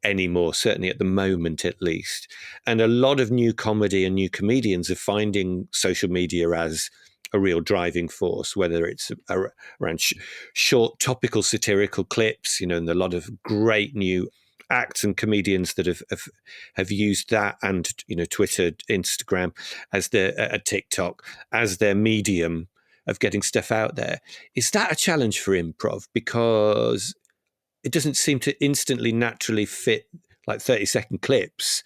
anymore, certainly at the moment at least. And a lot of new comedy and new comedians are finding social media as a real driving force, whether it's around short topical satirical clips, and a lot of great new acts and comedians that have used that and Twitter, Instagram as their TikTok as their medium of getting stuff out there. Is that a challenge for improv because it doesn't seem to instantly naturally fit like 30-second clips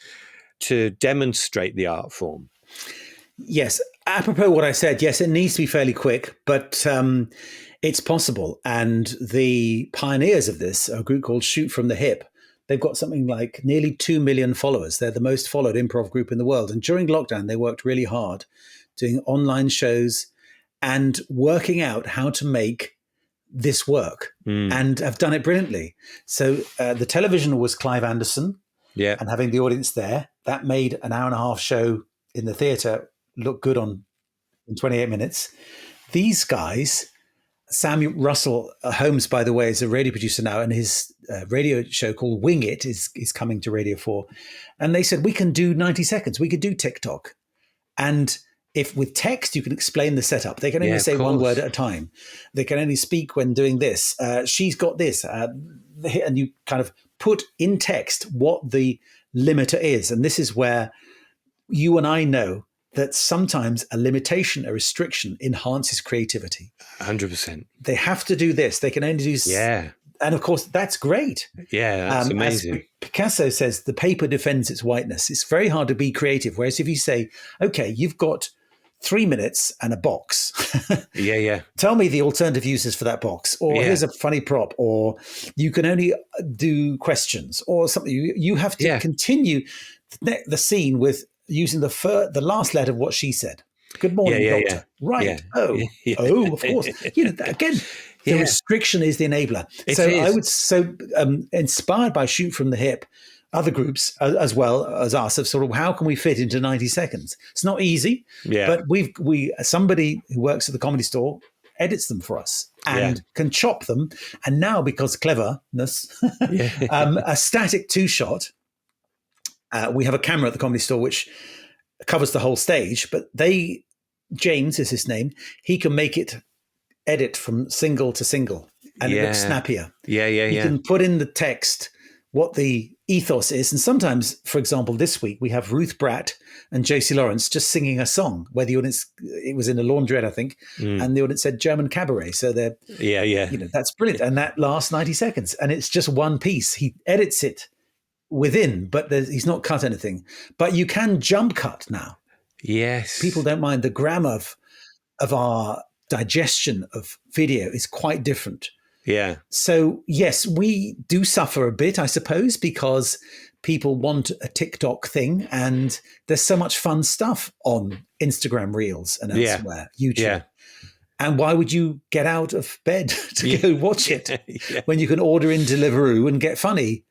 to demonstrate the art form? Yes. Apropos what I said, yes, it needs to be fairly quick, but it's possible. And the pioneers of this are a group called Shoot from the Hip. They've got something like nearly 2 million followers. They're the most followed improv group in the world. And during lockdown, they worked really hard doing online shows and working out how to make this work and have done it brilliantly. So the television was Clive Anderson and having the audience there. That made an hour and a half show in the theatre look good in 28 minutes. These guys... Sam Russell Holmes, by the way, is a radio producer now, and his radio show called Wing It is coming to Radio 4. And they said, we can do 90 seconds. We could do TikTok. And if with text, you can explain the setup. They can only say one word at a time. They can only speak when doing this. She's got this. And you kind of put in text what the limiter is. And this is where you and I know that sometimes a limitation, a restriction enhances creativity. 100%. They have to do this. They can only do... And of course, that's great. Yeah, that's amazing. As Picasso says, the paper defends its whiteness. It's very hard to be creative. Whereas if you say, okay, you've got 3 minutes and a box. Tell me the alternative uses for that box. Or here's a funny prop. Or you can only do questions or something. You have to continue the scene with using the last letter of what she said. Good morning, doctor. Right. Oh, of course. Again, the restriction is the enabler. I would inspired by Shoot from the Hip, other groups as well as us of sort of how can we fit into 90 seconds? It's not easy, but somebody who works at the Comedy Store edits them for us and can chop them. And now because cleverness, a static 2-shot. We have a camera at the Comedy Store which covers the whole stage, but James is his name, he can make it edit from single to single and it looks snappier. You can put in the text what the ethos is. And sometimes, for example, this week we have Ruth Bratt and Josie Lawrence just singing a song where the audience, it was in a laundrette, I think, and the audience said German cabaret. So they're, that's brilliant. And that lasts 90 seconds and it's just one piece. He edits it within, but he's not cut anything. But you can jump cut now. Yes. People don't mind. The grammar of our digestion of video is quite different. Yeah. So, yes, we do suffer a bit, I suppose, because people want a TikTok thing and there's so much fun stuff on Instagram Reels and elsewhere, YouTube. Yeah. And why would you get out of bed to go watch it when you can order in Deliveroo and get funny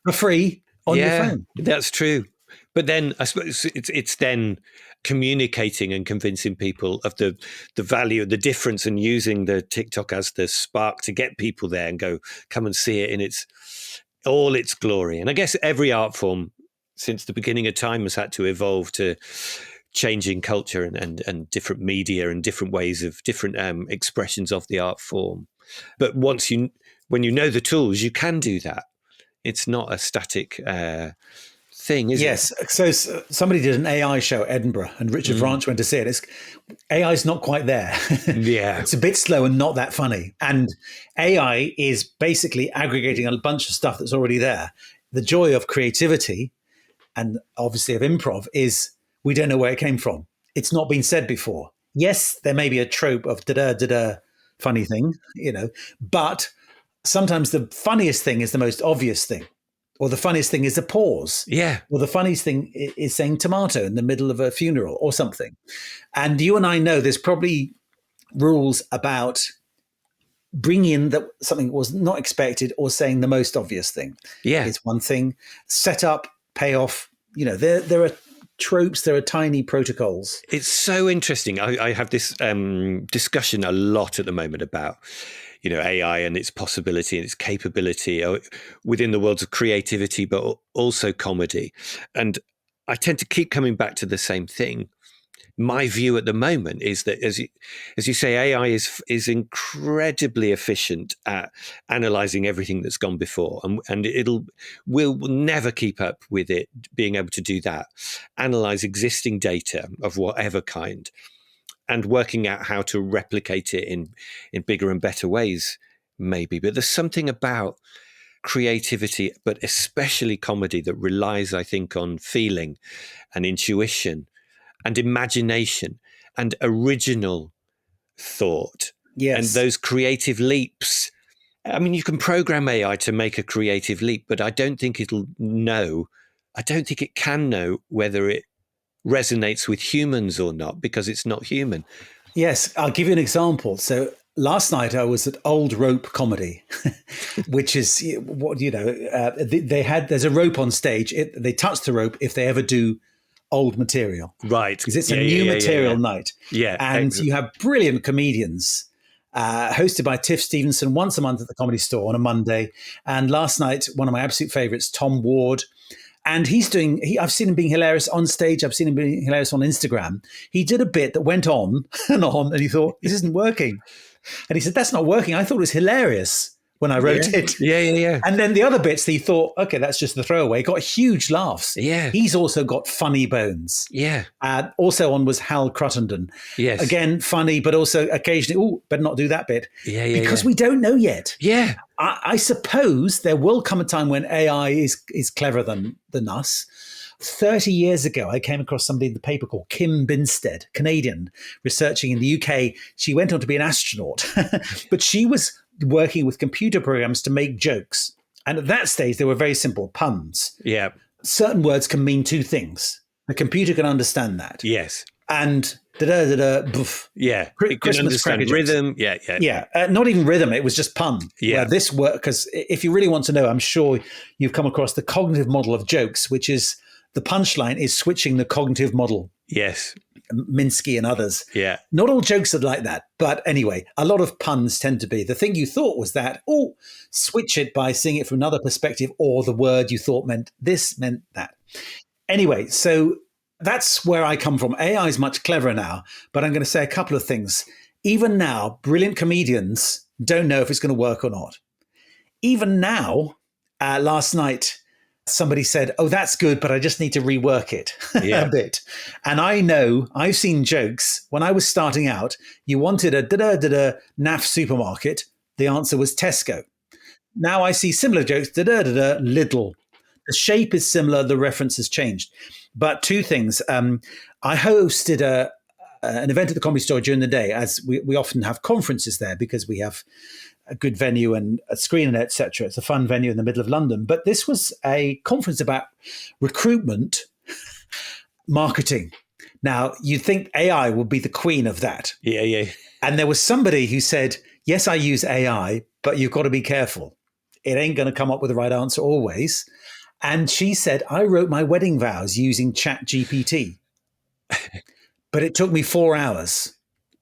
for free on your phone? That's true. But then I suppose it's then communicating and convincing people of the value, the difference, and using the TikTok as the spark to get people there and go, come and see it in all its glory. And I guess every art form since the beginning of time has had to evolve to changing culture and different media and different ways of different expressions of the art form. But when you know the tools, you can do that. It's not a static thing, is it? Yes. So somebody did an AI show at Edinburgh and Richard Ranch went to see it. AI is not quite there. Yeah. It's a bit slow and not that funny. And AI is basically aggregating a bunch of stuff that's already there. The joy of creativity and obviously of improv is we don't know where it came from. It's not been said before. Yes, there may be a trope of da-da, funny thing, but sometimes the funniest thing is the most obvious thing. Or the funniest thing is a pause. Yeah. Or the funniest thing is saying tomato in the middle of a funeral or something. And you and I know there's probably rules about bringing in that something was not expected or saying the most obvious thing. Yeah. It's one thing. Set up, payoff. There are tropes, there are tiny protocols. It's so interesting. I have this discussion a lot at the moment about AI and its possibility and its capability within the worlds of creativity, but also comedy. And I tend to keep coming back to the same thing. My view at the moment is that, as you say, AI is incredibly efficient at analysing everything that's gone before, and will never keep up with it being able to do that. Analyse existing data of whatever kind, and working out how to replicate it in bigger and better ways, maybe. But there's something about creativity, but especially comedy, that relies, I think, on feeling and intuition and imagination and original thought. Yes. And those creative leaps. I mean, you can program AI to make a creative leap, but I don't think it can know whether it resonates with humans or not, because it's not human. Yes, I'll give you an example. So last night I was at Old Rope Comedy, which is what there's a rope on stage. They touch the rope if they ever do old material, right? Because it's a new material night. Yeah, and excellent. You have brilliant comedians. Hosted by Tiff Stevenson once a month at the Comedy Store on a Monday. And last night, one of my absolute favorites, Tom Ward. And I've seen him being hilarious on stage. I've seen him being hilarious on Instagram. He did a bit that went on, and he thought, this isn't working. And he said, that's not working. I thought it was hilarious when I wrote it. Yeah. And then the other bits, he thought, okay, that's just the throwaway. Got huge laughs. Yeah. He's also got funny bones. Yeah. Also on was Hal Cruttenden. Yes. Again, funny, but also occasionally, better not do that bit. Yeah. Because we don't know yet. Yeah. I suppose there will come a time when AI is cleverer than us. 30 years ago, I came across somebody in the paper called Kim Binstead, Canadian, researching in the UK. She went on to be an astronaut, but she was working with computer programs to make jokes. And at that stage, they were very simple puns. Yeah. Certain words can mean two things. The computer can understand that. Yes. And boof. Yeah. It can understand rhythm. Yeah. Not even rhythm. It was just pun. Yeah. Where this work, because if you really want to know, I'm sure you've come across the cognitive model of jokes, which is the punchline is switching the cognitive model. Yes. Minsky and others. Yeah. Not all jokes are like that. But anyway, a lot of puns tend to be. The thing you thought was that, switch it by seeing it from another perspective, or the word you thought meant this, meant that. Anyway, so that's where I come from. AI is much cleverer now, but I'm going to say a couple of things. Even now, brilliant comedians don't know if it's going to work or not. Even now, last night, somebody said, "Oh, that's good, but I just need to rework it Yeah. a bit." And I know I've seen jokes when I was starting out. You wanted a da-da-da-da naff supermarket. The answer was Tesco. Now I see similar jokes, da-da-da-da Lidl. The shape is similar. The reference has changed. But two things. I hosted an event at the Comedy Store during the day, as we often have conferences there because we have a good venue and a screen and etc. It's a fun venue in the middle of London. But this was a conference about recruitment marketing. Now, you'd think AI would be the queen of that. Yeah, yeah. And there was somebody who said, yes, I use AI, but you've got to be careful. It ain't going to come up with the right answer always. And she said, I wrote my wedding vows using ChatGPT. But it took me 4 hours.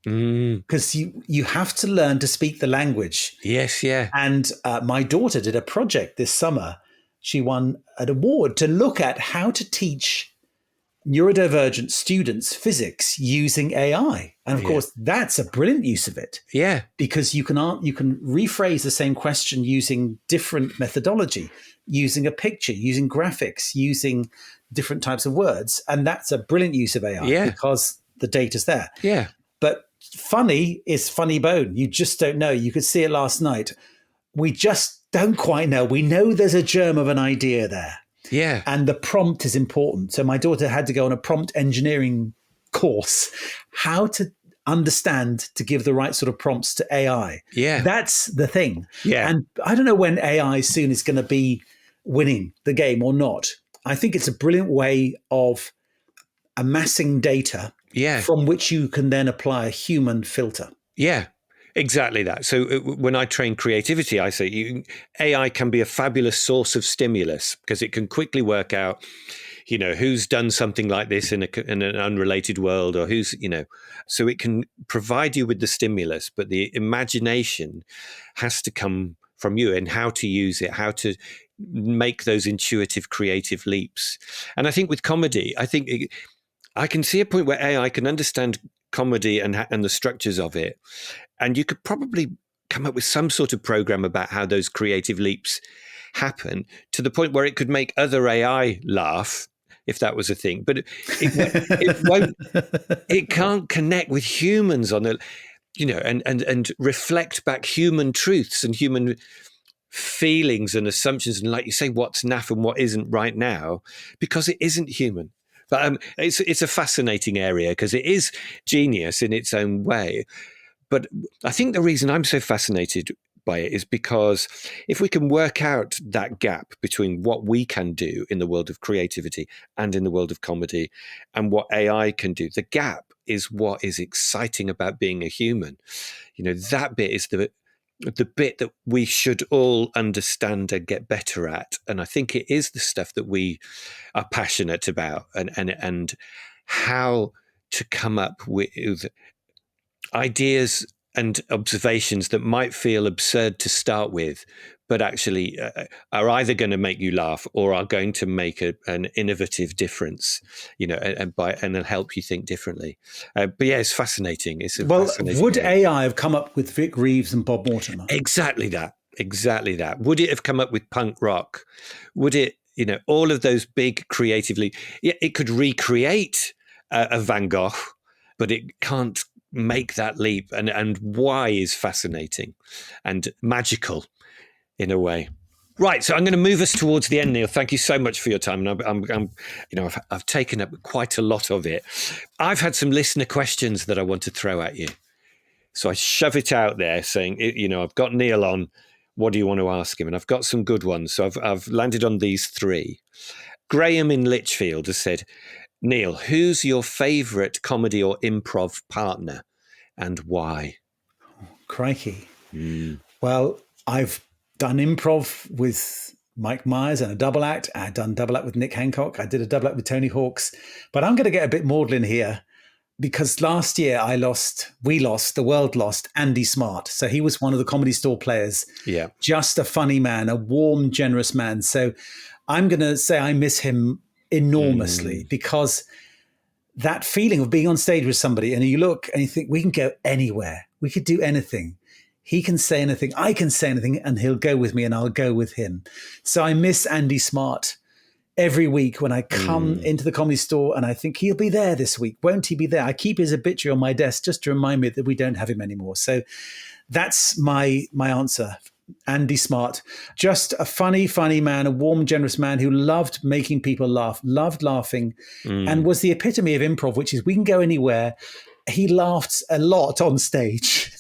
Because you have to learn to speak the language. Yes, yeah. And my daughter did a project this summer. She won an award to look at how to teach neurodivergent students physics using AI. And of course, that's a brilliant use of it. Yeah. Because you can rephrase the same question using different methodology, using a picture, using graphics, using different types of words. And that's a brilliant use of AI because the data's there. Yeah. But funny is funny bone. You just don't know. You could see it last night. We just don't quite know. We know there's a germ of an idea there. Yeah. And the prompt is important. So my daughter had to go on a prompt engineering course, how to understand to give the right sort of prompts to AI. Yeah. That's the thing. Yeah. And I don't know when AI soon is going to be winning the game or not. I think it's a brilliant way of amassing data from which you can then apply a human filter. Yeah. Exactly that. So when I train creativity, I say AI can be a fabulous source of stimulus because it can quickly work out, who's done something like this in an unrelated world or who's, so it can provide you with the stimulus, but the imagination has to come from you and how to use it, how to make those intuitive, creative leaps. And I think with comedy, I can see a point where AI can understand comedy and the structures of it. And you could probably come up with some sort of program about how those creative leaps happen to the point where it could make other AI laugh, if that was a thing. But it won't. It can't connect with humans on and reflect back human truths and human feelings and assumptions. And like you say, what's naff and what isn't right now, because it isn't human. But it's a fascinating area because it is genius in its own way. But I think the reason I'm so fascinated by it is because if we can work out that gap between what we can do in the world of creativity and in the world of comedy and what AI can do, the gap is what is exciting about being a human. That bit is the bit that we should all understand and get better at. And I think it is the stuff that we are passionate about and how to come up with ideas and observations that might feel absurd to start with, but actually are either going to make you laugh or are going to make an innovative difference, and help you think differently. But yeah, it's fascinating. Fascinating would area. AI have come up with Vic Reeves and Bob Mortimer? Exactly that. Would it have come up with punk rock? Would it, all of those big creatively? Yeah, it could recreate a Van Gogh, but it can't make that leap, and why is fascinating and magical in a way. Right, so I'm going to move us towards the end, Neil. Thank you so much for your time, and I've taken up quite a lot of it. I've had some listener questions that I want to throw at you, so I shove it out there, saying, I've got Neil on. What do you want to ask him? And I've got some good ones, so I've landed on these three. Graham in Lichfield has said, Neil, who's your favourite comedy or improv partner and why? Crikey. Well, I've done improv with Mike Myers and a double act. I've done double act with Nick Hancock. I did a double act with Tony Hawks. But I'm going to get a bit maudlin here because last year the world lost Andy Smart. So he was one of the Comedy Store players. Yeah. Just a funny man, a warm, generous man. So I'm going to say I miss him enormously because that feeling of being on stage with somebody and you look and you think we can go anywhere. We could do anything. He can say anything, I can say anything, and he'll go with me and I'll go with him. So I miss Andy Smart every week when I come into the Comedy Store and I think he'll be there this week. Won't he be there? I keep his obituary on my desk just to remind me that we don't have him anymore. So that's my answer. Andy Smart, just a funny man, a warm, generous man who loved making people laugh, loved laughing, and was the epitome of improv, which is we can go anywhere. He laughed a lot on stage,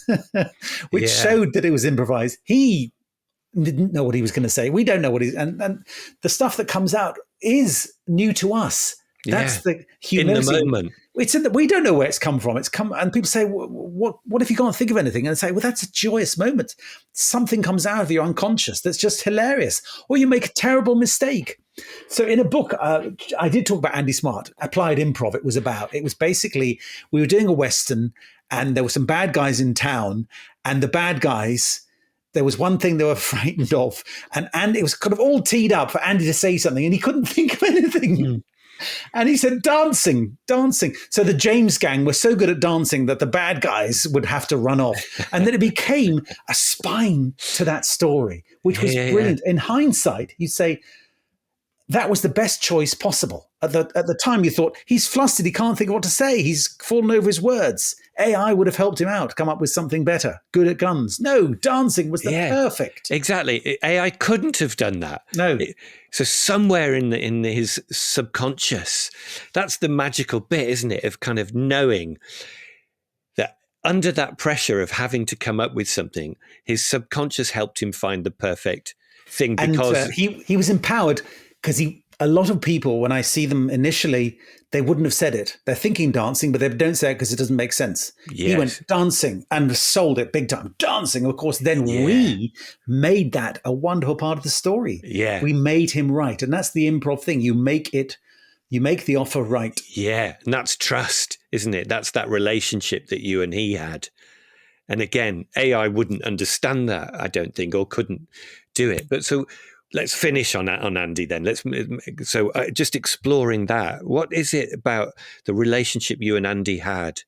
which showed that it was improvised. He didn't know what he was going to say. We don't know what he's, and the stuff that comes out is new to us. That's the humility. In the moment. It's in we don't know where it's come from. It's come, and people say, "What if you can't think of anything?" And I say, "Well, that's a joyous moment. Something comes out of your unconscious that's just hilarious." Or you make a terrible mistake. So in a book, I did talk about Andy Smart, Applied Improv. It was basically we were doing a Western, and there were some bad guys in town, and the bad guys. There was one thing they were frightened of, and it was kind of all teed up for Andy to say something, and he couldn't think of anything. And he said, dancing. So the James gang were so good at dancing that the bad guys would have to run off. And then it became a spine to that story, which was brilliant. In hindsight, you'd say, that was the best choice possible. At the time, you thought, he's flustered, he can't think of what to say, he's fallen over his words. AI would have helped him out, come up with something better, good at guns. No, dancing was the perfect. Exactly. AI couldn't have done that. No. So somewhere in his subconscious, that's the magical bit, isn't it, of kind of knowing that under that pressure of having to come up with something, his subconscious helped him find the perfect thing because... And he was empowered because a lot of people, when I see them initially, they wouldn't have said it. They're thinking dancing, but they don't say it because it doesn't make sense. Yes. He went dancing and sold it big time. Dancing, of course, then we made that a wonderful part of the story. Yeah. We made him right. And that's the improv thing. You make the offer right. Yeah. And that's trust, isn't it? That's that relationship that you and he had. And again, AI wouldn't understand that, I don't think, or couldn't do it. But so... let's finish on Andy then. Just exploring that. What is it about the relationship you and Andy had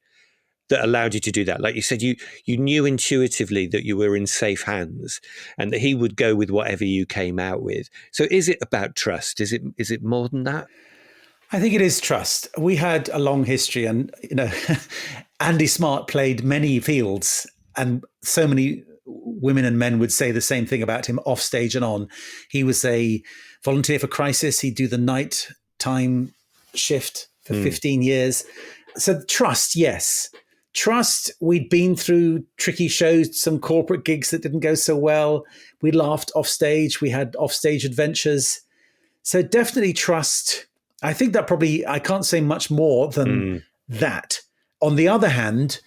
that allowed you to do that? Like you said, you knew intuitively that you were in safe hands and that he would go with whatever you came out with. So is it about trust? Is it more than that? I think it is trust. We had a long history, and Andy Smart played many fields, and so many women and men would say the same thing about him off stage and on. He was a volunteer for Crisis. He'd do the night time shift for 15 years. So trust, yes. Trust, we'd been through tricky shows, some corporate gigs that didn't go so well. We laughed off stage. We had off stage adventures. So definitely trust. I think that probably, I can't say much more than that. On the other hand,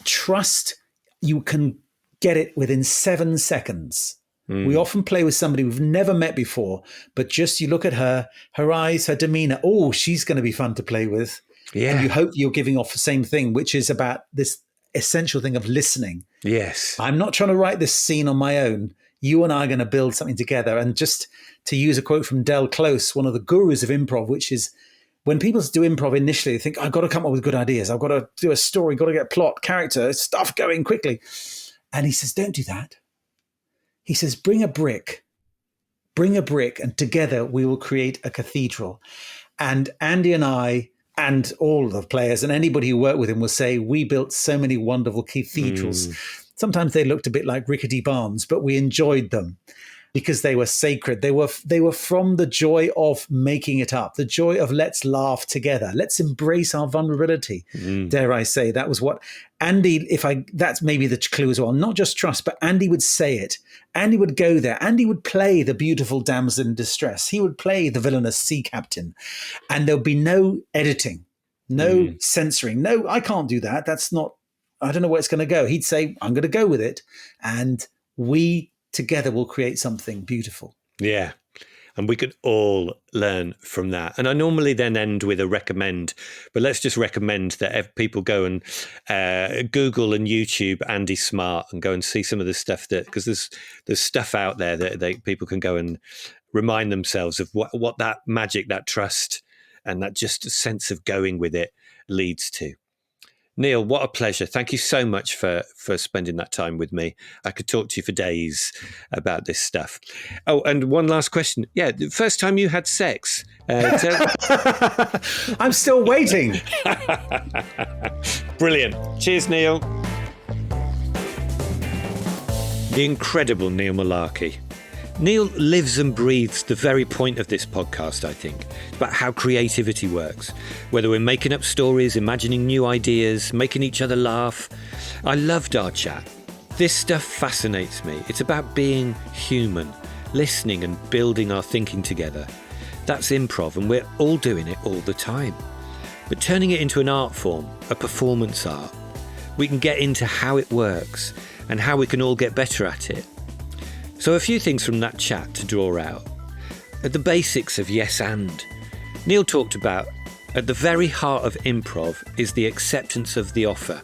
trust, you can get it within 7 seconds. We often play with somebody we've never met before, but just you look at her eyes, her demeanor. Oh, she's going to be fun to play with. Yeah. And you hope you're giving off the same thing, which is about this essential thing of listening. Yes. I'm not trying to write this scene on my own. You and I are going to build something together. And just to use a quote from Del Close, one of the gurus of improv, which is when people do improv initially, they think, I've got to come up with good ideas. I've got to do a story, got to get plot, character, stuff going quickly. And he says, don't do that. He says, bring a brick, and together we will create a cathedral. And Andy and I, and all the players and anybody who worked with him will say, we built so many wonderful cathedrals. Sometimes they looked a bit like rickety barns, but we enjoyed them because they were sacred. They were from the joy of making it up, the joy of let's laugh together. Let's embrace our vulnerability. Dare I say, that was what Andy, that's maybe the clue as well. Not just trust, but Andy would say it. Andy would go there. Andy would play the beautiful damsel in distress. He would play the villainous sea captain. And there'll be no editing, no censoring. No, I can't do that. That's not, I don't know where it's going to go. He'd say, I'm going to go with it. And we together will create something beautiful. Yeah. And we could all learn from that. And I normally then end with a recommend, but let's just recommend that people go and Google and YouTube Andy Smart and go and see some of the stuff because there's stuff out there that people can go and remind themselves of what that magic, that trust, and that just sense of going with it leads to. Neil, what a pleasure. Thank you so much for spending that time with me. I could talk to you for days about this stuff. Oh, and one last question. Yeah, the first time you had sex. I'm still waiting. Brilliant. Cheers, Neil. The incredible Neil Mullarkey. Neil lives and breathes the very point of this podcast, I think, about how creativity works. Whether we're making up stories, imagining new ideas, making each other laugh. I loved our chat. This stuff fascinates me. It's about being human, listening and building our thinking together. That's improv, and we're all doing it all the time. But turning it into an art form, a performance art, we can get into how it works and how we can all get better at it. So a few things from that chat to draw out. At the basics of yes and. Neil talked about, at the very heart of improv is the acceptance of the offer.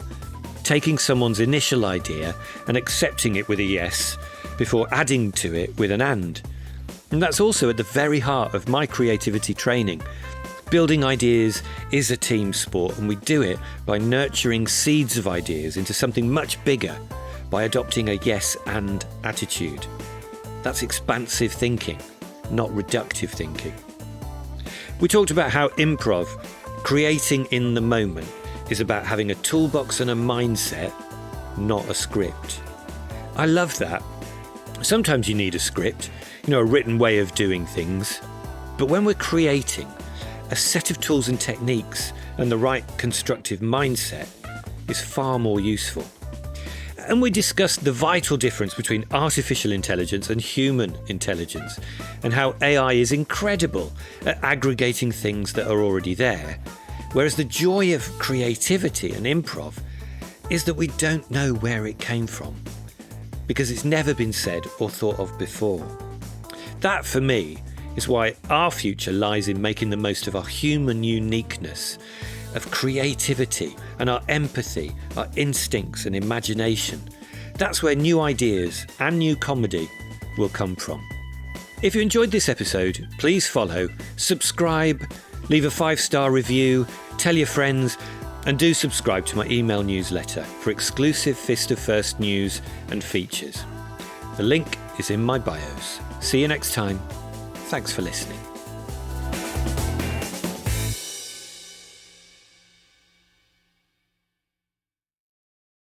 Taking someone's initial idea and accepting it with a yes before adding to it with an and. And that's also at the very heart of my creativity training. Building ideas is a team sport, and we do it by nurturing seeds of ideas into something much bigger by adopting a yes and attitude. That's expansive thinking, not reductive thinking. We talked about how improv, creating in the moment, is about having a toolbox and a mindset, not a script. I love that. Sometimes you need a script, a written way of doing things. But when we're creating, a set of tools and techniques and the right constructive mindset is far more useful. And we discussed the vital difference between artificial intelligence and human intelligence, and how AI is incredible at aggregating things that are already there, whereas the joy of creativity and improv is that we don't know where it came from, because it's never been said or thought of before. That, for me, is why our future lies in making the most of our human uniqueness, of creativity and our empathy, our instincts and imagination. That's where new ideas and new comedy will come from. If you enjoyed this episode, please follow, subscribe, leave a 5-star review, tell your friends, and do subscribe to my email newsletter for exclusive Fist of First news and features. The link is in my bios. See you next time. Thanks for listening.